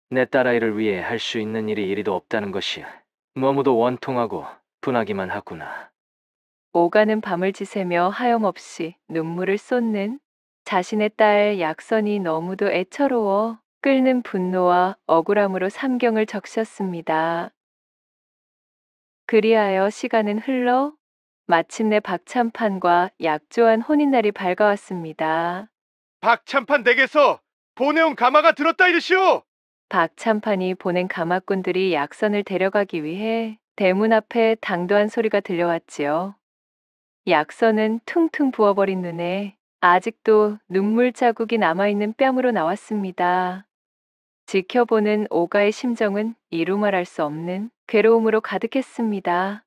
내 딸아이를 위해 할 수 있는 일이 이리도 없다는 것이 너무도 원통하고 분하기만 하구나. 오가는 밤을 지새며 하염없이 눈물을 쏟는 자신의 딸 약선이 너무도 애처로워 끓는 분노와 억울함으로 삼경을 적셨습니다. 그리하여 시간은 흘러 마침내 박참판과 약조한 혼인날이 밝아왔습니다. 박참판 댁에서 보내온 가마가 들었다 이르시오. 박참판이 보낸 가마꾼들이 약선을 데려가기 위해 대문 앞에 당도한 소리가 들려왔지요. 약선은 퉁퉁 부어버린 눈에 아직도 눈물 자국이 남아있는 뺨으로 나왔습니다. 지켜보는 오가의 심정은 이루 말할 수 없는 괴로움으로 가득했습니다.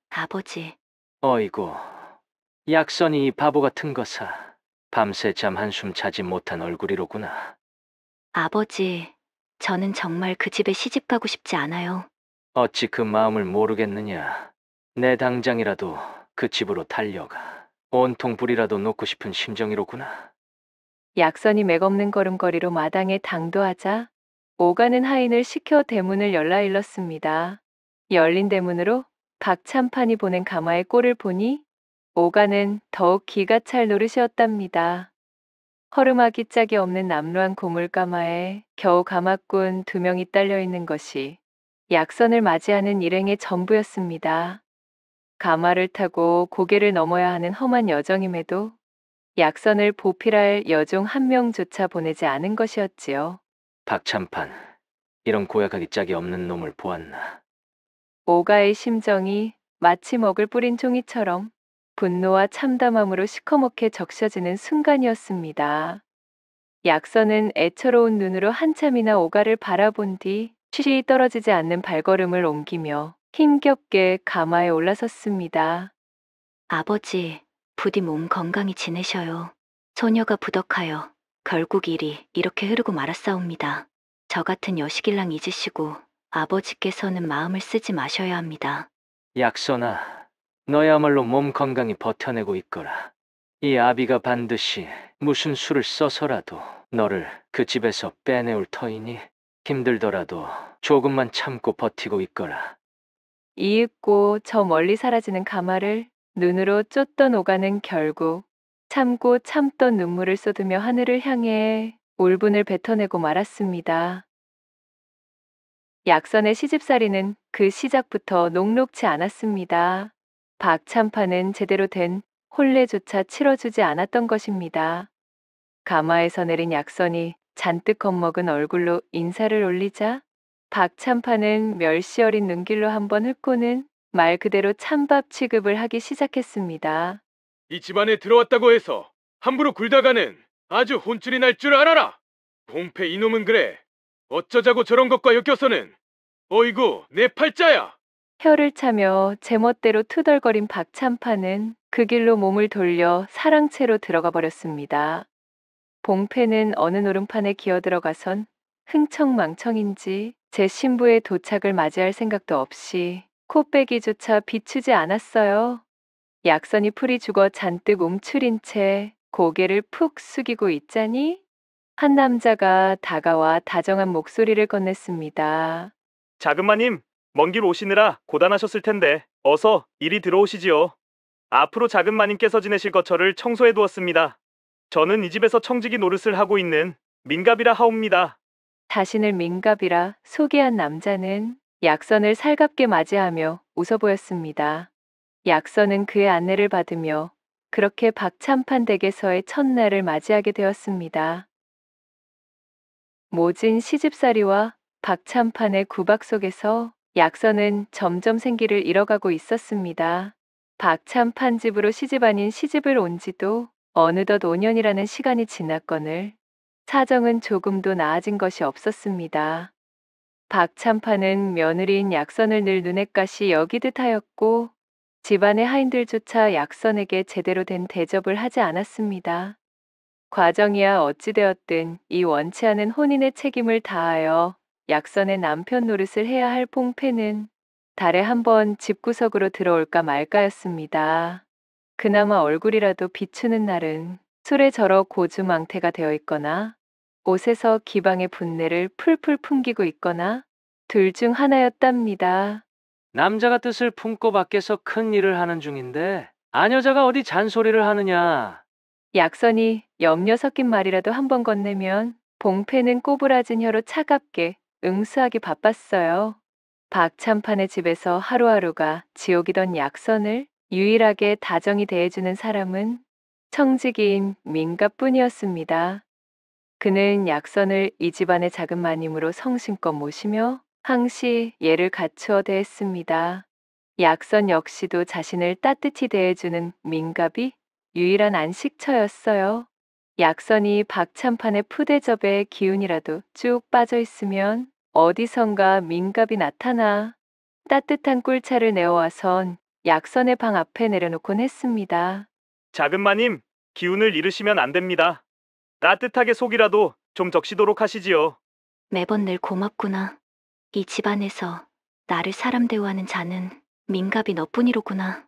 아버지, 어이구, 약선이 이 바보 같은 거사. 밤새 잠 한숨 자지 못한 얼굴이로구나. 아버지, 저는 정말 그 집에 시집 가고 싶지 않아요. 어찌 그 마음을 모르겠느냐. 내 당장이라도 그 집으로 달려가. 온통 불이라도 놓고 싶은 심정이로구나. 약선이 맥없는 걸음걸이로 마당에 당도하자 오가는 하인을 시켜 대문을 열라 일렀습니다. 열린 대문으로 박참판이 보낸 가마의 꼴을 보니 오가는 더욱 기가 찰 노릇이었답니다. 허름하기 짝이 없는 남루한 고물가마에 겨우 가마꾼 2명이 딸려 있는 것이 약선을 맞이하는 일행의 전부였습니다. 가마를 타고 고개를 넘어야 하는 험한 여정임에도 약선을 보필할 여종 1명조차 보내지 않은 것이었지요. 박참판, 이런 고약하기 짝이 없는 놈을 보았나. 오가의 심정이 마치 먹을 뿌린 종이처럼 분노와 참담함으로 시커멓게 적셔지는 순간이었습니다. 약선은 애처로운 눈으로 한참이나 오가를 바라본 뒤 쉬쉬 떨어지지 않는 발걸음을 옮기며 힘겹게 가마에 올라섰습니다. 아버지, 부디 몸 건강히 지내셔요. 소녀가 부덕하여 결국 일이 이렇게 흐르고 말았사옵니다. 저 같은 여식일랑 잊으시고 아버지께서는 마음을 쓰지 마셔야 합니다. 약선아, 너야말로 몸 건강히 버텨내고 있거라. 이 아비가 반드시 무슨 수를 써서라도 너를 그 집에서 빼내올 터이니 힘들더라도 조금만 참고 버티고 있거라. 이윽고 저 멀리 사라지는 가마를 눈으로 쫓던 오가는 결국 참고 참던 눈물을 쏟으며 하늘을 향해 울분을 뱉어내고 말았습니다. 약선의 시집살이는 그 시작부터 녹록지 않았습니다. 박참판은 제대로 된 혼례조차 치러주지 않았던 것입니다. 가마에서 내린 약선이 잔뜩 겁먹은 얼굴로 인사를 올리자 박참판은 멸시 어린 눈길로 한번 훑고는 말 그대로 찬밥 취급을 하기 시작했습니다. 이 집안에 들어왔다고 해서 함부로 굴다가는 아주 혼쭐이 날 줄 알아라. 봉패 이놈은 그래. 어쩌자고 저런 것과 엮여서는. 어이구 내 팔자야. 혀를 차며 제멋대로 투덜거린 박참판은 그 길로 몸을 돌려 사랑채로 들어가 버렸습니다. 봉패는 어느 노름판에 기어들어가선 흥청망청인지 제 신부의 도착을 맞이할 생각도 없이 코빼기조차 비추지 않았어요. 약선이 풀이 죽어 잔뜩 움츠린 채 고개를 푹 숙이고 있자니 한 남자가 다가와 다정한 목소리를 건넸습니다. 자금마님, 먼 길 오시느라 고단하셨을 텐데 어서 이리 들어오시지요. 앞으로 자금마님께서 지내실 거처를 청소해 두었습니다. 저는 이 집에서 청지기 노릇을 하고 있는 민갑이라 하옵니다. 자신을 민갑이라 소개한 남자는 약선을 살갑게 맞이하며 웃어 보였습니다. 약선은 그의 안내를 받으며 그렇게 박참판 댁에서의 첫날을 맞이하게 되었습니다. 모진 시집살이와 박참판의 구박 속에서 약선은 점점 생기를 잃어가고 있었습니다. 박참판 집으로 시집 아닌 시집을 온 지도 어느덧 5년이라는 시간이 지났거늘 사정은 조금도 나아진 것이 없었습니다. 박참판은 며느리인 약선을 늘 눈엣가시 여기듯 하였고 집안의 하인들조차 약선에게 제대로 된 대접을 하지 않았습니다. 과정이야 어찌되었든 이 원치 않은 혼인의 책임을 다하여 약선의 남편 노릇을 해야 할 봉패는 달에 한 번 집구석으로 들어올까 말까였습니다. 그나마 얼굴이라도 비추는 날은 술에 절어 고주망태가 되어 있거나 옷에서 기방의 분내를 풀풀 풍기고 있거나 둘 중 하나였답니다. 남자가 뜻을 품고 밖에서 큰 일을 하는 중인데 아녀자가 어디 잔소리를 하느냐. 약선이 염려 섞인 말이라도 한 번 건네면 봉패는 꼬부라진 혀로 차갑게 응수하기 바빴어요. 박참판의 집에서 하루하루가 지옥이던 약선을 유일하게 다정히 대해주는 사람은 청지기인 민가뿐이었습니다. 그는 약선을 이 집안의 작은 마님으로 성심껏 모시며 항시 예를 갖추어 대했습니다. 약선 역시도 자신을 따뜻히 대해주는 민갑이 유일한 안식처였어요. 약선이 박참판의 푸대접에 기운이라도 쭉 빠져 있으면 어디선가 민갑이 나타나 따뜻한 꿀차를 내어와선 약선의 방 앞에 내려놓곤 했습니다. 자금마님, 기운을 잃으시면 안 됩니다. 따뜻하게 속이라도 좀 적시도록 하시지요. 매번 늘 고맙구나. 이 집안에서 나를 사람 대우하는 자는 민갑이 너뿐이로구나.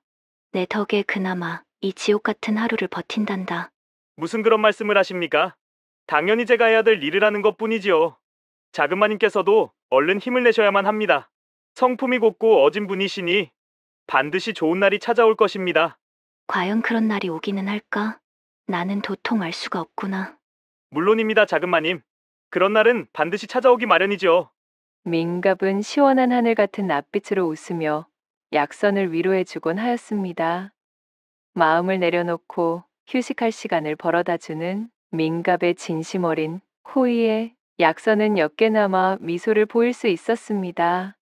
내 덕에 그나마 이 지옥 같은 하루를 버틴단다. 무슨 그런 말씀을 하십니까? 당연히 제가 해야 될 일을 하는 것뿐이지요. 자금마님께서도 얼른 힘을 내셔야만 합니다. 성품이 곱고 어진 분이시니 반드시 좋은 날이 찾아올 것입니다. 과연 그런 날이 오기는 할까? 나는 도통 알 수가 없구나. 물론입니다, 자금마님. 그런 날은 반드시 찾아오기 마련이죠. 민갑은 시원한 하늘 같은 낯빛으로 웃으며 약선을 위로해주곤 하였습니다. 마음을 내려놓고 휴식할 시간을 벌어다주는 민갑의 진심 어린 호의에 약선은 역게나마 미소를 보일 수 있었습니다.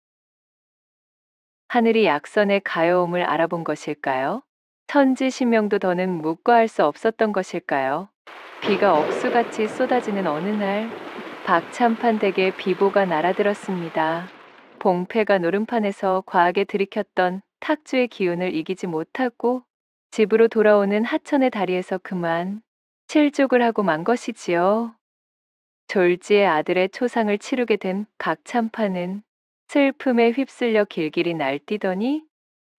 하늘이 약선의 가여움을 알아본 것일까요? 천지신명도 더는 묵과할 수 없었던 것일까요? 비가 억수같이 쏟아지는 어느 날 박참판 댁에 비보가 날아들었습니다. 봉패가 노름판에서 과하게 들이켰던 탁주의 기운을 이기지 못하고 집으로 돌아오는 하천의 다리에서 그만 실족을 하고 만 것이지요. 졸지의 아들의 초상을 치르게 된 박참판은 슬픔에 휩쓸려 길길이 날뛰더니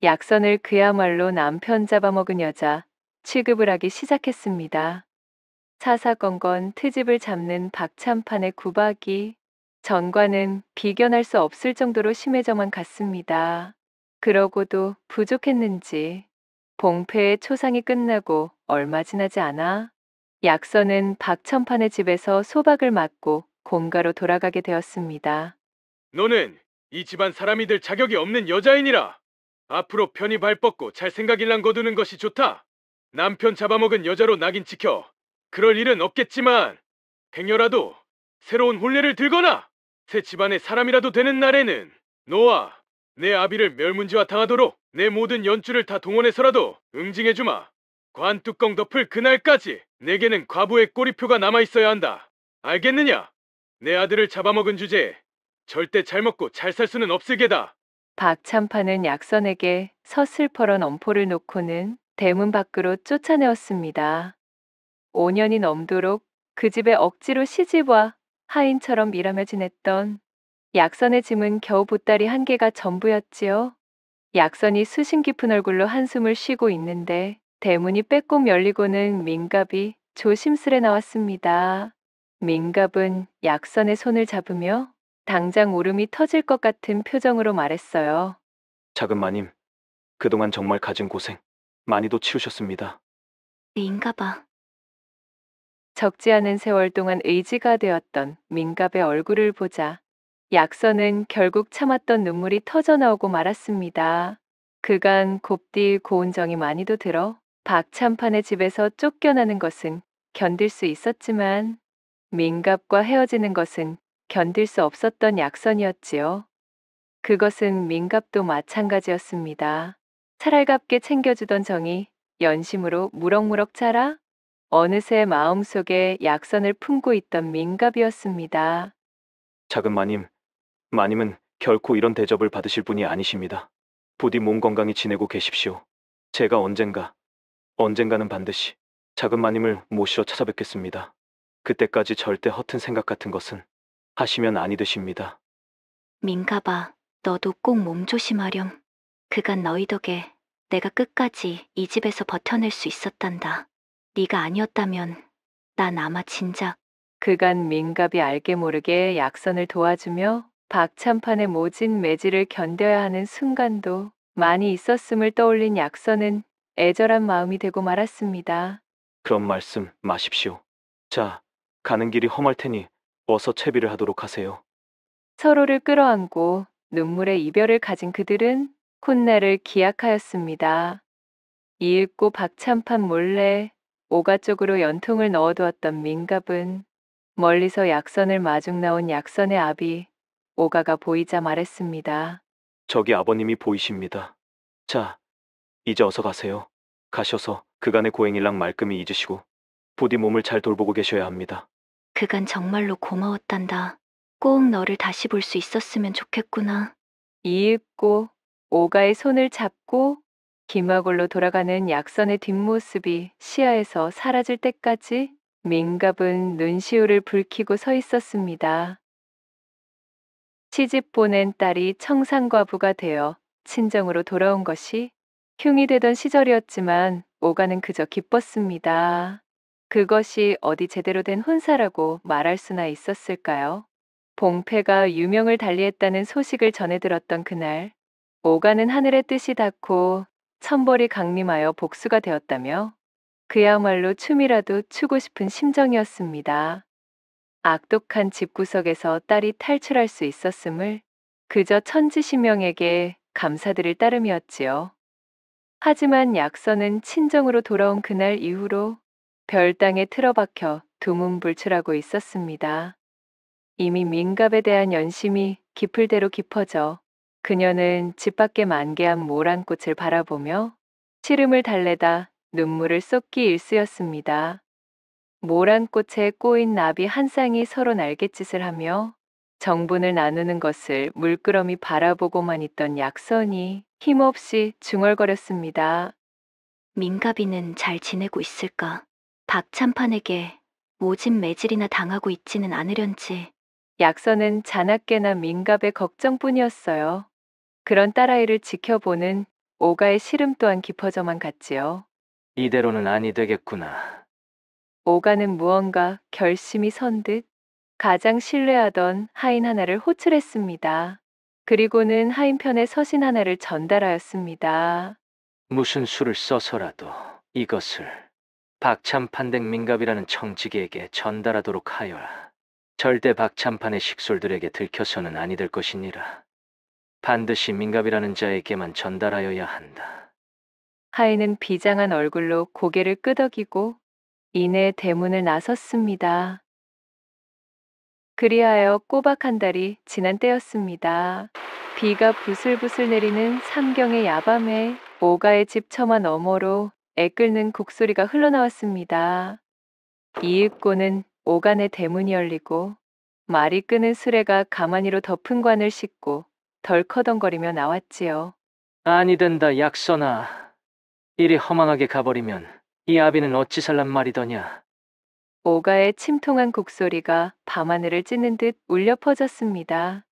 약선을 그야말로 남편 잡아먹은 여자 취급을 하기 시작했습니다. 사사건건 트집을 잡는 박찬판의 구박이 전과는 비견할 수 없을 정도로 심해져만 갔습니다. 그러고도 부족했는지 봉패의 초상이 끝나고 얼마 지나지 않아 약선은 박천판의 집에서 소박을 맞고 곰가로 돌아가게 되었습니다. 너는 이 집안 사람이 될 자격이 없는 여자이니라. 앞으로 편히 발 뻗고 잘 생각일랑 거두는 것이 좋다. 남편 잡아먹은 여자로 낙인 찍혀 그럴 일은 없겠지만 행여라도 새로운 혼례를 들거나 새 집안의 사람이라도 되는 날에는 너와 내 아비를 멸문지화 당하도록 내 모든 연줄을 다 동원해서라도 응징해주마. 관 뚜껑 덮을 그날까지 내게는 과부의 꼬리표가 남아있어야 한다. 알겠느냐? 내 아들을 잡아먹은 주제에 절대 잘 먹고 잘 살 수는 없을 게다. 박찬판은 약선에게 서슬퍼런 엄포를 놓고는 대문 밖으로 쫓아내었습니다. 5년이 넘도록 그 집에 억지로 시집와 하인처럼 일하며 지냈던 약선의 짐은 겨우 보따리 한 개가 전부였지요. 약선이 수심 깊은 얼굴로 한숨을 쉬고 있는데 대문이 빼꼼 열리고는 민갑이 조심스레 나왔습니다. 민갑은 약선의 손을 잡으며 당장 울음이 터질 것 같은 표정으로 말했어요. 작은 마님, 그동안 정말 갖은 고생 많이도 치우셨습니다. 인가봐. 적지 않은 세월 동안 의지가 되었던 민갑의 얼굴을 보자 약선은 결국 참았던 눈물이 터져 나오고 말았습니다. 그간 곱디 고운 정이 많이도 들어 박찬판의 집에서 쫓겨나는 것은 견딜 수 있었지만 민갑과 헤어지는 것은 견딜 수 없었던 약선이었지요. 그것은 민갑도 마찬가지였습니다. 살알갑게 챙겨주던 정이 연심으로 무럭무럭 자라 어느새 마음속에 약선을 품고 있던 민갑이었습니다. 작은 마님은 결코 이런 대접을 받으실 분이 아니십니다. 부디 몸 건강히 지내고 계십시오. 제가 언젠가는 반드시 작은 마님을 모시러 찾아뵙겠습니다. 그때까지 절대 허튼 생각 같은 것은 하시면 아니 되십니다. 민가봐, 너도 꼭 몸 조심하렴. 그간 너희 덕에 내가 끝까지 이 집에서 버텨낼 수 있었단다. 네가 아니었다면 난 아마 진작. 그간 민갑이 알게 모르게 약선을 도와주며 박찬판의 모진 매질을 견뎌야 하는 순간도 많이 있었음을 떠올린 약선은 애절한 마음이 되고 말았습니다. 그런 말씀 마십시오. 자, 가는 길이 험할 테니 어서 채비를 하도록 하세요. 서로를 끌어안고 눈물의 이별을 가진 그들은 훗날을 기약하였습니다. 이윽고 박찬판 몰래 오가 쪽으로 연통을 넣어두었던 민갑은 멀리서 약선을 마중 나온 약선의 아비 오가가 보이자 말했습니다. 저기 아버님이 보이십니다. 자, 이제 어서 가세요. 가셔서 그간의 고행일랑 말끔히 잊으시고 부디 몸을 잘 돌보고 계셔야 합니다. 그간 정말로 고마웠단다. 꼭 너를 다시 볼 수 있었으면 좋겠구나. 이윽고 오가의 손을 잡고 김화골로 돌아가는 약선의 뒷모습이 시야에서 사라질 때까지 민갑은 눈시울을 붉히고 서 있었습니다. 시집 보낸 딸이 청산과부가 되어 친정으로 돌아온 것이 흉이 되던 시절이었지만 오가는 그저 기뻤습니다. 그것이 어디 제대로 된 혼사라고 말할 수나 있었을까요? 봉패가 유명을 달리했다는 소식을 전해 들었던 그날, 오가는 하늘의 뜻이 닿고 천벌이 강림하여 복수가 되었다며 그야말로 춤이라도 추고 싶은 심정이었습니다. 악독한 집구석에서 딸이 탈출할 수 있었음을 그저 천지신명에게 감사드릴 따름이었지요. 하지만 약선은 친정으로 돌아온 그날 이후로 별당에 틀어박혀 두문불출하고 있었습니다. 이미 민갑에 대한 연심이 깊을 대로 깊어져 그녀는 집 밖에 만개한 모란꽃을 바라보며 시름을 달래다 눈물을 쏟기 일쑤였습니다. 모란꽃에 꼬인 나비 한 쌍이 서로 날갯짓을 하며 정분을 나누는 것을 물끄러미 바라보고만 있던 약선이 힘없이 중얼거렸습니다. 민가비는 잘 지내고 있을까? 박찬판에게 모진 매질이나 당하고 있지는 않으련지. 약선은 자나깨나 민갑의 걱정뿐이었어요. 그런 딸아이를 지켜보는 오가의 시름 또한 깊어져만 갔지요. 이대로는 아니 되겠구나. 오가는 무언가 결심이 선 듯 가장 신뢰하던 하인 하나를 호출했습니다. 그리고는 하인 편에 서신 하나를 전달하였습니다. 무슨 수를 써서라도 이것을 박참판댁 민갑이라는 청지기에게 전달하도록 하여라. 절대 박참판의 식솔들에게 들켜서는 아니 될 것이니라. 반드시 민갑이라는 자에게만 전달하여야 한다. 하인은 비장한 얼굴로 고개를 끄덕이고 이내 대문을 나섰습니다. 그리하여 꼬박 한 달이 지난 때였습니다. 비가 부슬부슬 내리는 삼경의 야밤에 오가의 집 처마 너머로 애 끓는 곡소리가 흘러나왔습니다. 이윽고는 오간의 대문이 열리고 말이 끄는 수레가 가마니로 덮은 관을 싣고 덜커덩거리며 나왔지요. 아니 된다 약선아. 이리 허망하게 가버리면 이 아비는 어찌 살란 말이더냐. 오가의 침통한 곡소리가 밤하늘을 찢는 듯 울려 퍼졌습니다.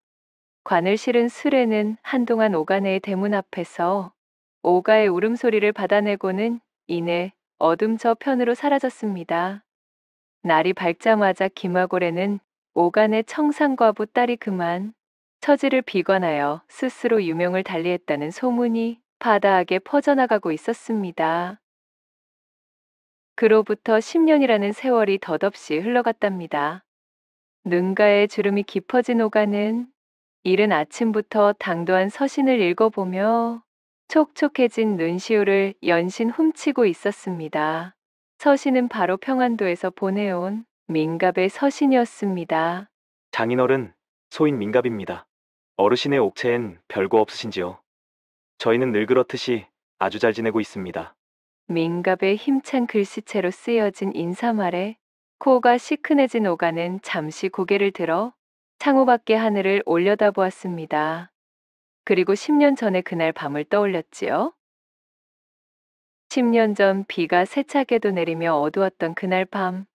관을 실은 수레는 한동안 오가네의 대문 앞에서 오가의 울음소리를 받아내고는 이내 어둠 저편으로 사라졌습니다. 날이 밝자마자 김화고래는 오간의 청산과부 딸이 그만 처지를 비관하여 스스로 유명을 달리했다는 소문이 바다하게 퍼져나가고 있었습니다. 그로부터 10년이라는 세월이 덧없이 흘러갔답니다. 눈가에 주름이 깊어진 오가는 이른 아침부터 당도한 서신을 읽어보며 촉촉해진 눈시울을 연신 훔치고 있었습니다. 서신은 바로 평안도에서 보내온 민갑의 서신이었습니다. 장인어른, 소인 민갑입니다. 어르신의 옥체엔 별거 없으신지요? 저희는 늘 그렇듯이 아주 잘 지내고 있습니다. 민갑의 힘찬 글씨체로 쓰여진 인사말에 코가 시큰해진 오가는 잠시 고개를 들어 창호밖의 하늘을 올려다보았습니다. 그리고 10년 전의 그날 밤을 떠올렸지요. 10년 전 비가 세차게도 내리며 어두웠던 그날 밤,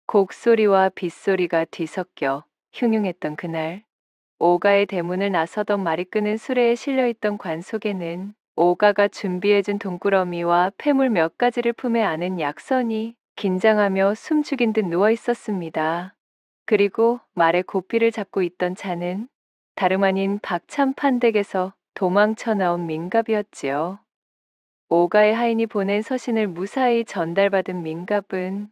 곡소리와 빗소리가 뒤섞여 흉흉했던 그날, 오가의 대문을 나서던 말이 끄는 수레에 실려있던 관 속에는 오가가 준비해준 동꾸러미와 폐물 몇 가지를 품에 안은 약선이 긴장하며 숨죽인 듯 누워 있었습니다. 그리고 말의 고삐를 잡고 있던 자는 다름 아닌 박참판댁에서 도망쳐 나온 민갑이었지요. 오가의 하인이 보낸 서신을 무사히 전달받은 민갑은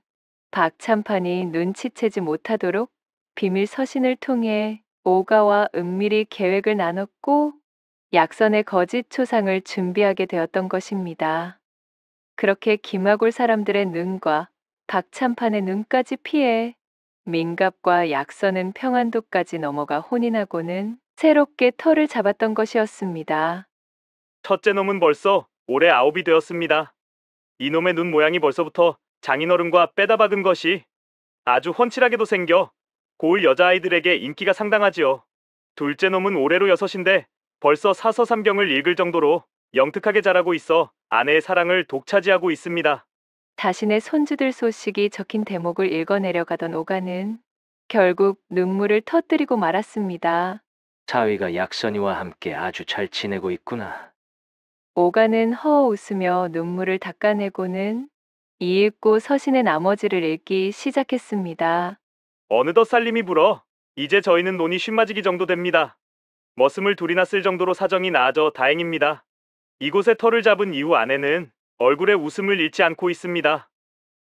박참판이 눈치채지 못하도록 비밀 서신을 통해 오가와 은밀히 계획을 나눴고 약선의 거짓 초상을 준비하게 되었던 것입니다. 그렇게 김하골 사람들의 눈과 박참판의 눈까지 피해 민갑과 약선은 평안도까지 넘어가 혼인하고는 새롭게 터를 잡았던 것이었습니다. 첫째 놈은 벌써 올해 9이 되었습니다. 이놈의 눈 모양이 벌써부터 장인어른과 빼다 박은 것이 아주 훤칠하게도 생겨 고을 여자아이들에게 인기가 상당하지요. 둘째 놈은 올해로 6인데 벌써 사서삼경을 읽을 정도로 영특하게 자라고 있어 아내의 사랑을 독차지하고 있습니다. 자신의 손주들 소식이 적힌 대목을 읽어내려가던 오가는 결국 눈물을 터뜨리고 말았습니다. 사위가 약선이와 함께 아주 잘 지내고 있구나. 오가는 허어 웃으며 눈물을 닦아내고는 이윽고 서신의 나머지를 읽기 시작했습니다. 어느덧 살림이 불어 이제 저희는 논이 쉰맞이기 정도 됩니다. 머슴을 둘이나 쓸 정도로 사정이 나아져 다행입니다. 이곳에 터를 잡은 이후 아내는 얼굴에 웃음을 잃지 않고 있습니다.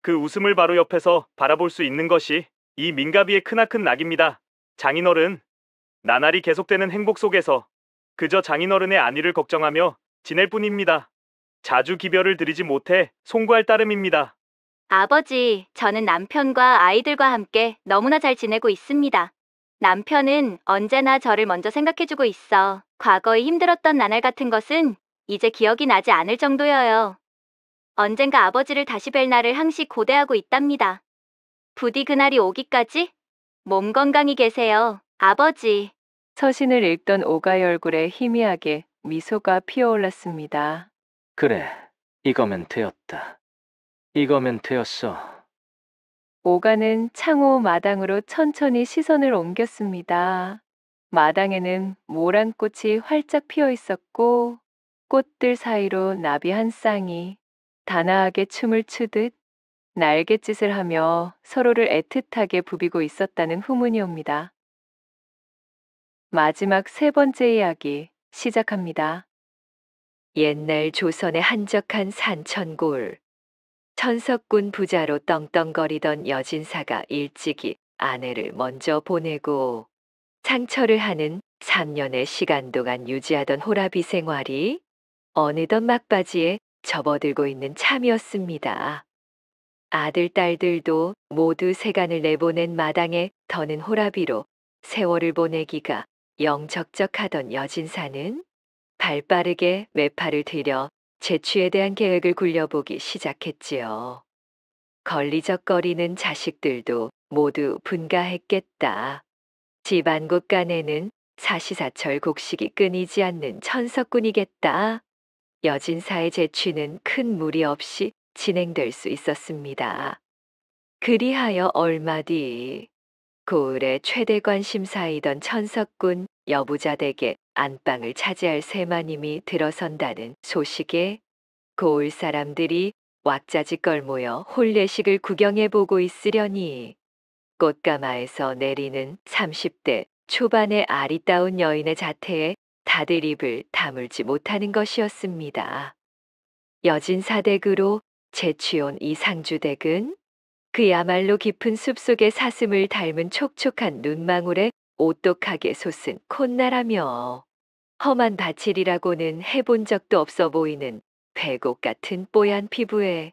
그 웃음을 바로 옆에서 바라볼 수 있는 것이 이 민가비의 크나큰 낙입니다. 장인어른, 나날이 계속되는 행복 속에서 그저 장인어른의 안위를 걱정하며 지낼 뿐입니다. 자주 기별을 드리지 못해 송구할 따름입니다. 아버지, 저는 남편과 아이들과 함께 너무나 잘 지내고 있습니다. 남편은 언제나 저를 먼저 생각해주고 있어. 과거에 힘들었던 나날 같은 것은 이제 기억이 나지 않을 정도여요. 언젠가 아버지를 다시 뵐 날을 항시 고대하고 있답니다. 부디 그날이 오기까지 몸 건강히 계세요, 아버지. 서신을 읽던 오가의 얼굴에 희미하게 미소가 피어올랐습니다. 그래, 이거면 되었다. 이거면 되었어. 오가는 창호 마당으로 천천히 시선을 옮겼습니다. 마당에는 모란꽃이 활짝 피어 있었고 꽃들 사이로 나비 한 쌍이 단아하게 춤을 추듯 날갯짓을 하며 서로를 애틋하게 부비고 있었다는 후문이 옵니다. 마지막 세 번째 이야기 시작합니다. 옛날 조선의 한적한 산천골. 천석군 부자로 떵떵거리던 여진사가 일찍이 아내를 먼저 보내고 상처를 하는 3년의 시간 동안 유지하던 호라비 생활이 어느덧 막바지에 접어들고 있는 참이었습니다. 아들, 딸들도 모두 세간을 내보낸 마당에 더는 호라비로 세월을 보내기가 영 적적하던 여진사는 발빠르게 외파를 들여 재취에 대한 계획을 굴려보기 시작했지요. 걸리적거리는 자식들도 모두 분가했겠다. 집안 곳간에는 사시사철 곡식이 끊이지 않는 천석군이겠다. 여진사의 재취는 큰 무리 없이 진행될 수 있었습니다. 그리하여 얼마 뒤 고을의 최대 관심사이던 천석군 여부자 댁에 안방을 차지할 세마님이 들어선다는 소식에 고을 사람들이 왁자지껄 모여 혼례식을 구경해보고 있으려니 꽃가마에서 내리는 30대 초반의 아리따운 여인의 자태에 다들 입을 다물지 못하는 것이었습니다. 여진사댁으로 재취온 이 상주댁은 그야말로 깊은 숲속의 사슴을 닮은 촉촉한 눈망울에 오똑하게 솟은 콧나라며 험한 바칠이라고는 해본 적도 없어 보이는 백옥 같은 뽀얀 피부에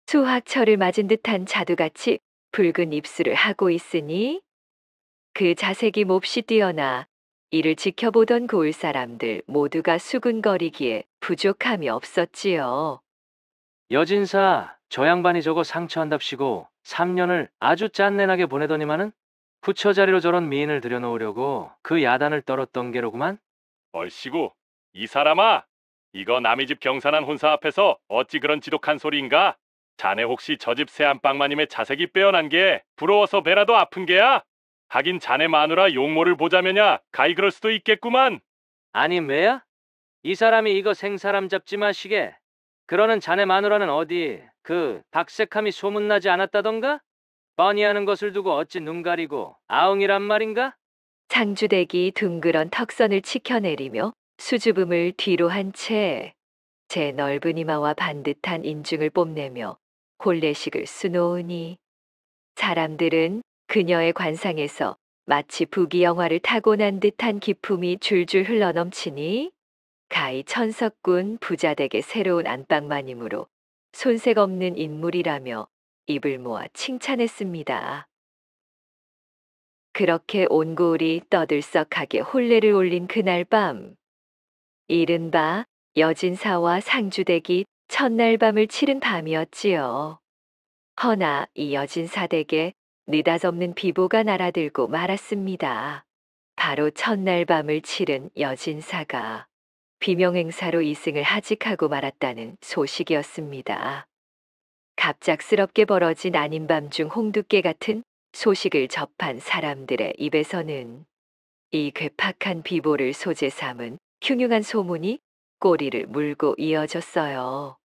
수학철을 맞은 듯한 자두같이 붉은 입술을 하고 있으니 그 자색이 몹시 뛰어나 이를 지켜보던 고을 사람들 모두가 수군거리기에 부족함이 없었지요. 여진사, 저 양반이 저거 상처한답시고 3년을 아주 짠내나게 보내더니만은 부처 자리로 저런 미인을 들여놓으려고 그 야단을 떨었던 게로구만. 얼씨구, 이 사람아! 이거 남의 집 경산한 혼사 앞에서 어찌 그런 지독한 소리인가? 자네 혹시 저 집 새안방마님의 자색이 빼어난 게 부러워서 배라도 아픈 게야? 하긴 자네 마누라 용모를 보자면야 가히 그럴 수도 있겠구만. 아니 왜야? 이 사람이 이거 생사람 잡지 마시게. 그러는 자네 마누라는 어디 그 박색함이 소문나지 않았다던가? 뻔히 하는 것을 두고 어찌 눈 가리고 아웅이란 말인가? 상주댁이 둥그런 턱선을 치켜내리며 수줍음을 뒤로 한 채 제 넓은 이마와 반듯한 인중을 뽐내며 혼례식을 수놓으니 사람들은 그녀의 관상에서 마치 부귀영화를 타고난 듯한 기품이 줄줄 흘러넘치니 가히 천석군 부자댁의 새로운 안방마님으로 손색 없는 인물이라며 입을 모아 칭찬했습니다. 그렇게 온 고을이 떠들썩하게 혼례를 올린 그날 밤, 이른바 여진사와 상주댁이 첫날 밤을 치른 밤이었지요. 허나 이 여진사댁에 느닷없는 비보가 날아들고 말았습니다. 바로 첫날 밤을 치른 여진사가 비명행사로 이승을 하직하고 말았다는 소식이었습니다. 갑작스럽게 벌어진 아닌 밤중 홍두깨 같은 소식을 접한 사람들의 입에서는 이 괴팍한 비보를 소재 삼은 흉흉한 소문이 꼬리를 물고 이어졌어요.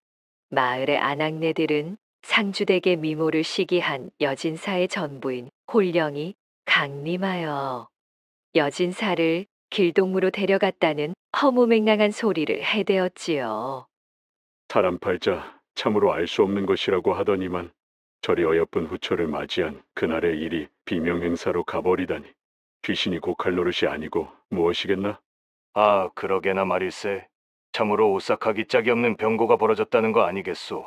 마을의 아낙네들은 상주댁의 미모를 시기한 여진사의 전부인 홀령이 강림하여 여진사를 길동무로 데려갔다는 허무맹랑한 소리를 해대었지요. 사람 팔자 참으로 알 수 없는 것이라고 하더니만 저리 어여쁜 후처를 맞이한 그날의 일이 비명행사로 가버리다니 귀신이 곡할 노릇이 아니고 무엇이겠나? 아, 그러게나 말일세. 참으로 오싹하기 짝이 없는 병고가 벌어졌다는 거 아니겠소?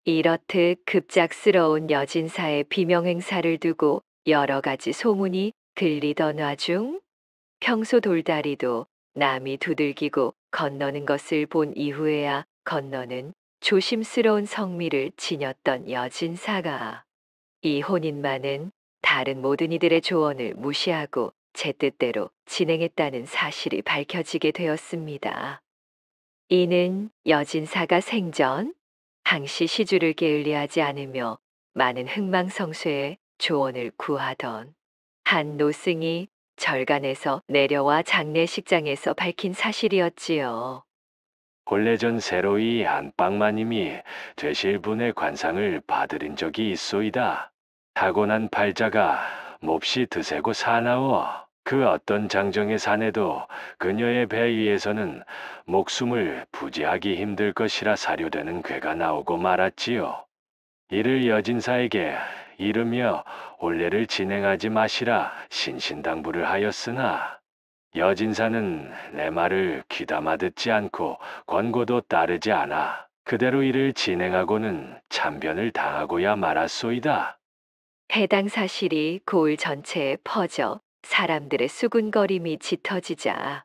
이렇듯 급작스러운 여진사의 비명행사를 두고 여러 가지 소문이 들리던 와중 평소 돌다리도 남이 두들기고 건너는 것을 본 이후에야 건너는 조심스러운 성미를 지녔던 여진사가 이 혼인만은 다른 모든 이들의 조언을 무시하고 제 뜻대로 진행했다는 사실이 밝혀지게 되었습니다. 이는 여진사가 생전 항시 시주를 게을리하지 않으며 많은 흥망성쇠의 조언을 구하던 한 노승이 절간에서 내려와 장례식장에서 밝힌 사실이었지요. 혼례전 새로이 안방마님이 되실 분의 관상을 받으린 적이 있소이다. 타고난 팔자가 몹시 드세고 사나워 그 어떤 장정의 사내도 그녀의 배 위에서는 목숨을 부지하기 힘들 것이라 사료되는 괴가 나오고 말았지요. 이를 여진사에게 이르며 혼례를 진행하지 마시라 신신당부를 하였으나 여진사는 내 말을 귀담아 듣지 않고 권고도 따르지 않아 그대로 일을 진행하고는 참변을 당하고야 말았소이다. 해당 사실이 고을 전체에 퍼져 사람들의 수군거림이 짙어지자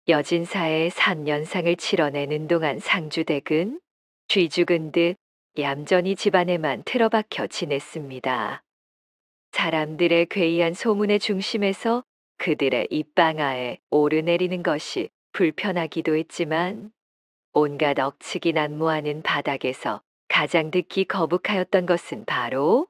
여진사의 3년상을 치러내는 동안 상주댁은 쥐 죽은 듯 얌전히 집안에만 틀어박혀 지냈습니다. 사람들의 괴이한 소문의 중심에서 그들의 입방아에 오르내리는 것이 불편하기도 했지만 온갖 억측이 난무하는 바닥에서 가장 듣기 거북하였던 것은 바로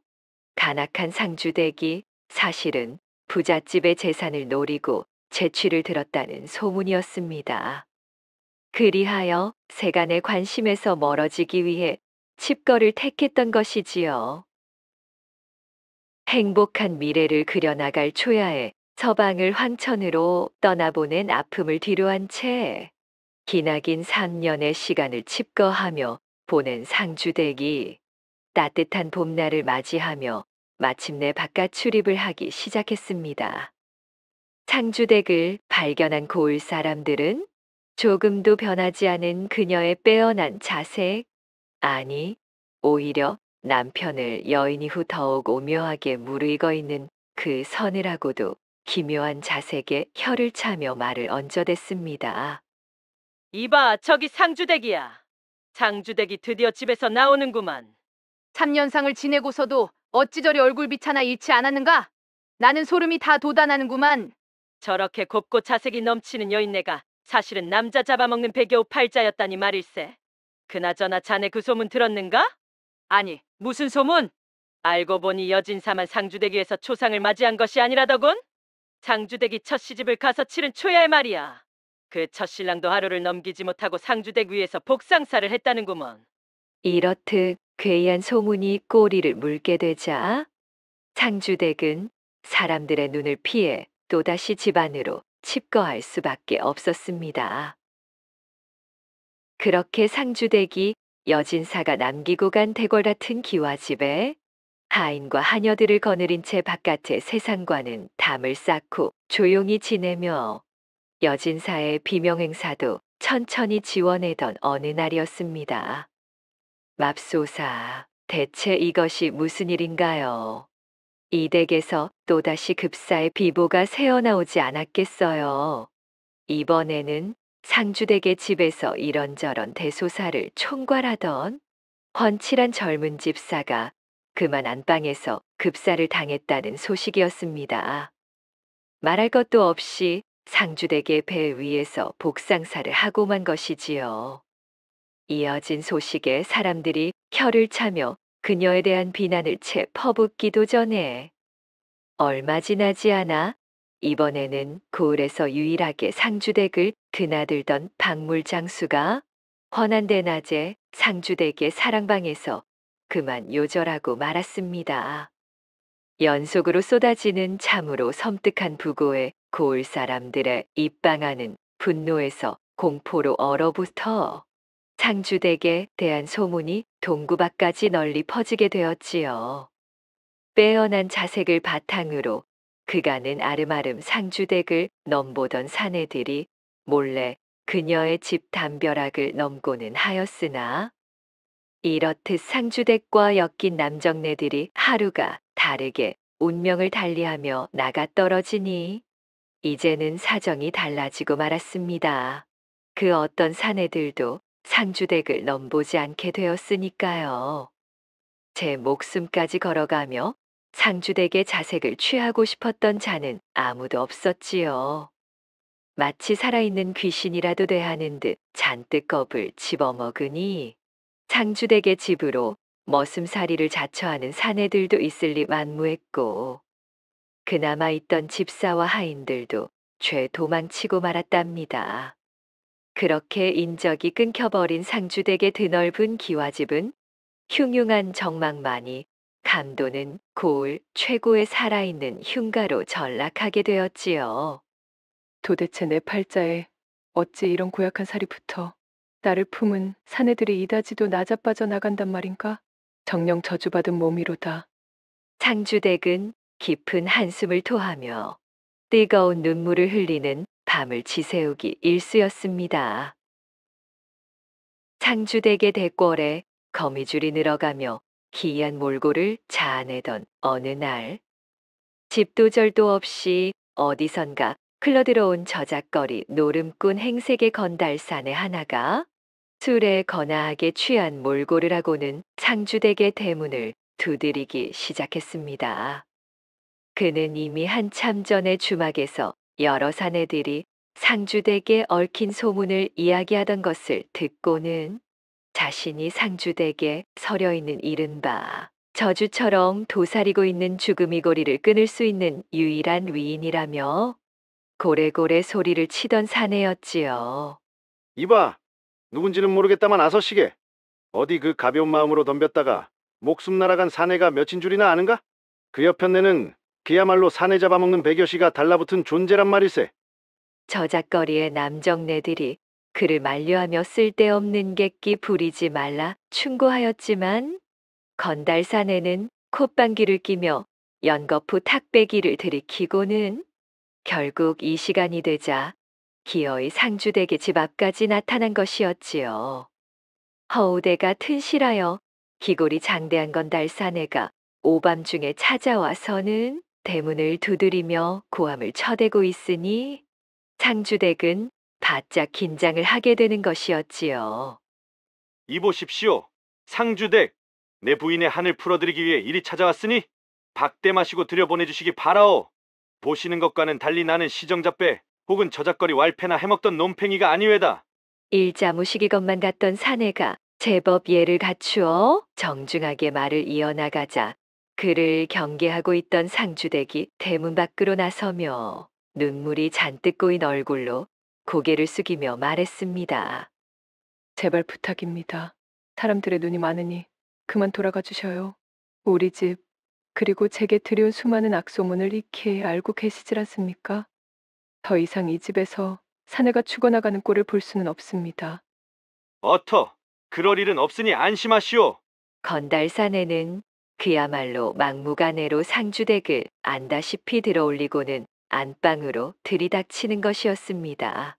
간악한 상주댁이 사실은 부잣집의 재산을 노리고 재취를 들었다는 소문이었습니다. 그리하여 세간의 관심에서 멀어지기 위해 칩거를 택했던 것이지요. 행복한 미래를 그려나갈 초야에 서방을 황천으로 떠나보낸 아픔을 뒤로한 채 기나긴 3년의 시간을 칩거하며 보낸 상주댁이 따뜻한 봄날을 맞이하며 마침내 바깥 출입을 하기 시작했습니다. 상주댁을 발견한 고을 사람들은 조금도 변하지 않은 그녀의 빼어난 자색, 아니 오히려 남편을 여인 이후 더욱 오묘하게 무르익어 있는 그 서늘하고도 기묘한 자색에 혀를 차며 말을 얹어댔습니다. 이봐, 저기 상주댁이야. 상주댁이 드디어 집에서 나오는구만. 3년상을 지내고서도 어찌 저리 얼굴빛 하나 잃지 않았는가? 나는 소름이 다 돋아나는구만. 저렇게 곱고 자색이 넘치는 여인네가 사실은 남자 잡아먹는 배겨우 팔자였다니 말일세. 그나저나 자네 그 소문 들었는가? 아니, 무슨 소문? 알고 보니 여진사만 상주댁위에서 초상을 맞이한 것이 아니라더군? 상주댁이 첫 시집을 가서 치른 초야의 말이야. 그 첫신랑도 하루를 넘기지 못하고 상주댁 위에서 복상사를 했다는구먼. 이렇듯 괴이한 소문이 꼬리를 물게 되자 상주댁은 사람들의 눈을 피해 또다시 집안으로 칩거할 수밖에 없었습니다. 그렇게 상주댁이 여진사가 남기고 간 대궐 같은 기와집에 하인과 하녀들을 거느린 채 바깥의 세상과는 담을 쌓고 조용히 지내며 여진사의 비명행사도 천천히 지워내던 어느 날이었습니다. 맙소사, 대체 이것이 무슨 일인가요? 이 댁에서 또다시 급사의 비보가 새어나오지 않았겠어요. 이번에는 상주댁의 집에서 이런저런 대소사를 총괄하던 훤칠한 젊은 집사가 그만 안방에서 급사를 당했다는 소식이었습니다. 말할 것도 없이 상주댁의 배 위에서 복상사를 하고 만 것이지요. 이어진 소식에 사람들이 혀를 차며 그녀에 대한 비난을 채 퍼붓기도 전에 얼마 지나지 않아 이번에는 고을에서 유일하게 상주댁을 드나들던 박물장수가 훤한 대낮에 상주댁의 사랑방에서 그만 요절하고 말았습니다. 연속으로 쏟아지는 참으로 섬뜩한 부고에 고을 사람들의 입방아는 분노에서 공포로 얼어붙어 상주댁에 대한 소문이 동구밖까지 널리 퍼지게 되었지요. 빼어난 자색을 바탕으로 그가는 아름아름 상주댁을 넘보던 사내들이 몰래 그녀의 집 담벼락을 넘고는 하였으나 이렇듯 상주댁과 엮인 남정네들이 하루가 다르게 운명을 달리하며 나가 떨어지니 이제는 사정이 달라지고 말았습니다. 그 어떤 사내들도 상주댁을 넘보지 않게 되었으니까요. 제 목숨까지 걸어가며 상주댁의 자색을 취하고 싶었던 자는 아무도 없었지요. 마치 살아있는 귀신이라도 대하는 듯 잔뜩 겁을 집어먹으니 상주댁의 집으로 머슴살이를 자처하는 사내들도 있을 리 만무했고 그나마 있던 집사와 하인들도 죄 도망치고 말았답니다. 그렇게 인적이 끊겨버린 상주댁의 드넓은 기와집은 흉흉한 정막만이 감도는 고을 최고의 살아있는 흉가로 전락하게 되었지요. 도대체 내 팔자에 어찌 이런 고약한 살이 붙어 나를 품은 사내들이 이다지도 나자빠져 나간단 말인가? 정령 저주받은 몸이로다. 상주댁은 깊은 한숨을 토하며 뜨거운 눈물을 흘리는 밤을 지새우기 일쑤였습니다. 상주댁의 대궐에 거미줄이 늘어가며 기이한 몰골을 자아내던 어느 날, 집도 절도 없이 어디선가 흘러들어온 저작거리 노름꾼 행색의 건달사내 하나가 술에 거나하게 취한 몰골을 하고는 상주댁의 대문을 두드리기 시작했습니다. 그는 이미 한참 전에 주막에서 여러 사내들이 상주댁에 얽힌 소문을 이야기하던 것을 듣고는 자신이 상주댁에 서려 있는 이른바 저주처럼 도사리고 있는 죽음이 고리를 끊을 수 있는 유일한 위인이라며 고래고래 소리를 치던 사내였지요. 이봐, 누군지는 모르겠다만 아서시게. 어디 그 가벼운 마음으로 덤볐다가 목숨 날아간 사내가 몇인 줄이나 아는가? 그 옆편네는 그야말로 사내 잡아먹는 백여시가 달라붙은 존재란 말일세. 저작거리의 남정네들이 그를 만류하며 쓸데없는 객기 부리지 말라 충고하였지만 건달 사내는 콧방귀를 끼며 연거푸 탁배기를 들이키고는 결국 이 시간이 되자 기어이 상주댁의 집 앞까지 나타난 것이었지요. 허우대가 튼실하여 기골이 장대한 건달 사내가 오밤중에 찾아와서는 대문을 두드리며 고함을 쳐대고 있으니 상주댁은 바짝 긴장을 하게 되는 것이었지요. 이보십시오. 상주댁, 내 부인의 한을 풀어드리기 위해 이리 찾아왔으니 박대 마시고 들여보내주시기 바라오. 보시는 것과는 달리 나는 시정잡배 혹은 저작거리 왈패나 해먹던 놈팽이가 아니외다. 일자무식이 것만 같던 사내가 제법 예를 갖추어 정중하게 말을 이어나가자 그를 경계하고 있던 상주댁이 대문 밖으로 나서며 눈물이 잔뜩 고인 얼굴로 고개를 숙이며 말했습니다. 제발 부탁입니다. 사람들의 눈이 많으니 그만 돌아가 주셔요. 우리 집 그리고 제게 들여온 수많은 악소문을 익히 알고 계시질 않습니까? 더 이상 이 집에서 사내가 죽어나가는 꼴을 볼 수는 없습니다. 어터, 그럴 일은 없으니 안심하시오. 건달 사내는 그야말로 막무가내로 상주댁을 안다시피 들어올리고는 안방으로 들이닥치는 것이었습니다.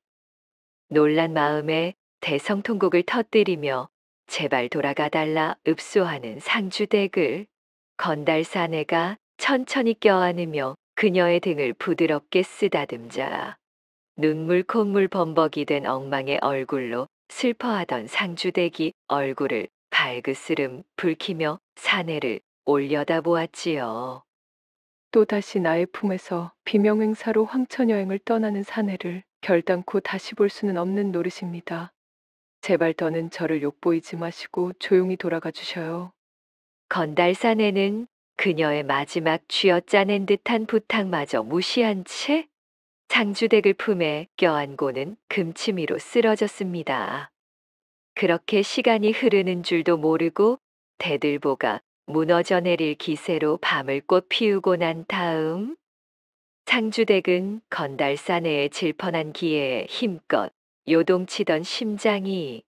놀란 마음에 대성통곡을 터뜨리며 제발 돌아가달라 읍소하는 상주댁을 건달 사내가 천천히 껴안으며 그녀의 등을 부드럽게 쓰다듬자 눈물 콧물 범벅이 된 엉망의 얼굴로 슬퍼하던 상주댁이 얼굴을 발그스름 붉히며 사내를 올려다보았지요. 또다시 나의 품에서 비명행사로 황천여행을 떠나는 사내를 결단코 다시 볼 수는 없는 노릇입니다. 제발 더는 저를 욕보이지 마시고 조용히 돌아가 주셔요. 건달 사내는 그녀의 마지막 쥐어짜낸 듯한 부탁마저 무시한 채 상주댁을 품에 껴안고는 금치미로 쓰러졌습니다. 그렇게 시간이 흐르는 줄도 모르고 대들보가 무너져 내릴 기세로 밤을 꽃 피우고 난 다음 상주댁은 건달 사내의 질펀한 기회에 힘껏 요동치던 심장이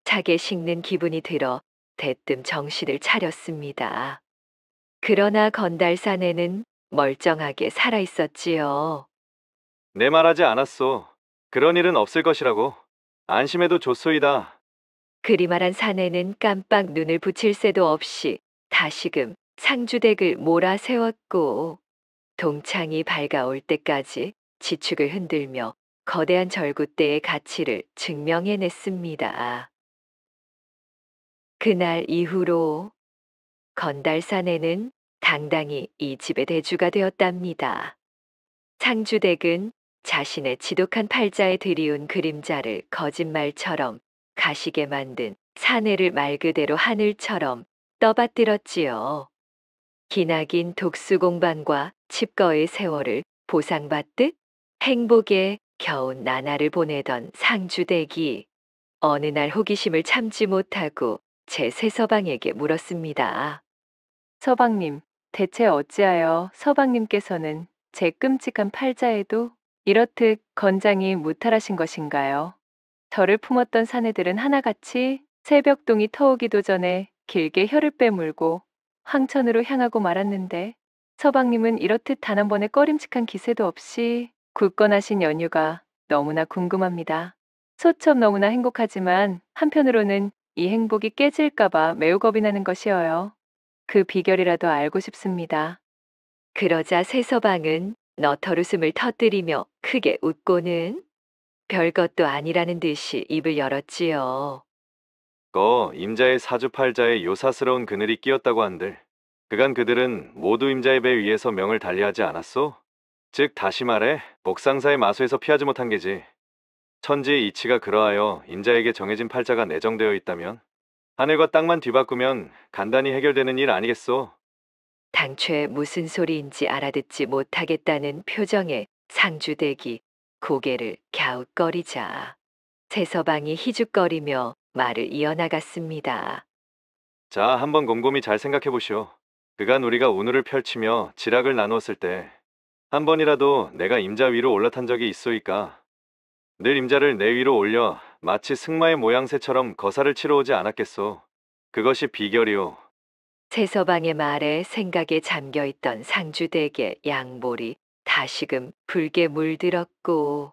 차게 식는 기분이 들어 대뜸 정신을 차렸습니다. 그러나 건달 사내는 멀쩡하게 살아있었지요. 내 말하지 않았소. 그런 일은 없을 것이라고. 안심해도 좋소이다. 그리 말한 사내는 깜빡 눈을 붙일 새도 없이 다시금 상주댁을 몰아세웠고 동창이 밝아올 때까지 지축을 흔들며 거대한 절구대의 가치를 증명해냈습니다. 그날 이후로 건달 사내는 당당히 이 집의 대주가 되었답니다. 상주댁은 자신의 지독한 팔자에 들이운 그림자를 거짓말처럼 가시게 만든 사내를 말 그대로 하늘처럼 떠받들었지요. 기나긴 독수공방과 칩거의 세월을 보상받듯 행복의 겨우 나날을 보내던 상주대기. 어느 날 호기심을 참지 못하고 제 새서방에게 물었습니다. 서방님, 대체 어찌하여 서방님께서는 제 끔찍한 팔자에도 이렇듯 건장이 무탈하신 것인가요? 저를 품었던 사내들은 하나같이 새벽동이 터오기도 전에 길게 혀를 빼물고 황천으로 향하고 말았는데 서방님은 이렇듯 단 한 번의 꺼림칙한 기세도 없이 굳건하신 연유가 너무나 궁금합니다. 소첩 너무나 행복하지만 한편으로는 이 행복이 깨질까봐 매우 겁이 나는 것이어요. 그 비결이라도 알고 싶습니다. 그러자 새서방은 너털웃음을 터뜨리며 크게 웃고는 별것도 아니라는 듯이 입을 열었지요. 임자의 사주팔자에 요사스러운 그늘이 끼었다고 한들 그간 그들은 모두 임자의 배 위에서 명을 달리하지 않았소? 즉 다시 말해 복상사의 마수에서 피하지 못한 게지. 천지의 이치가 그러하여 임자에게 정해진 팔자가 내정되어 있다면 하늘과 땅만 뒤바꾸면 간단히 해결되는 일 아니겠소? 당최 무슨 소리인지 알아듣지 못하겠다는 표정의 상주대기 고개를 갸웃거리자 새서방이 희죽거리며 말을 이어나갔습니다. 자, 한번 곰곰이 잘 생각해 보시오. 그간 우리가 운우를 펼치며 지락을 나누었을 때 한 번이라도 내가 임자 위로 올라탄 적이 있소이까? 늘 임자를 내 위로 올려 마치 승마의 모양새처럼 거사를 치러 오지 않았겠소. 그것이 비결이오. 새서방의 말에 생각에 잠겨있던 상주댁의 양볼이 다시금 붉게 물들었고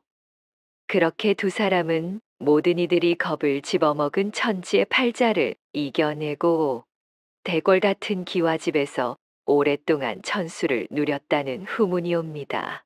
그렇게 두 사람은 모든 이들이 겁을 집어먹은 천지의 팔자를 이겨내고 대궐 같은 기와집에서 오랫동안 천수를 누렸다는 후문이 옵니다.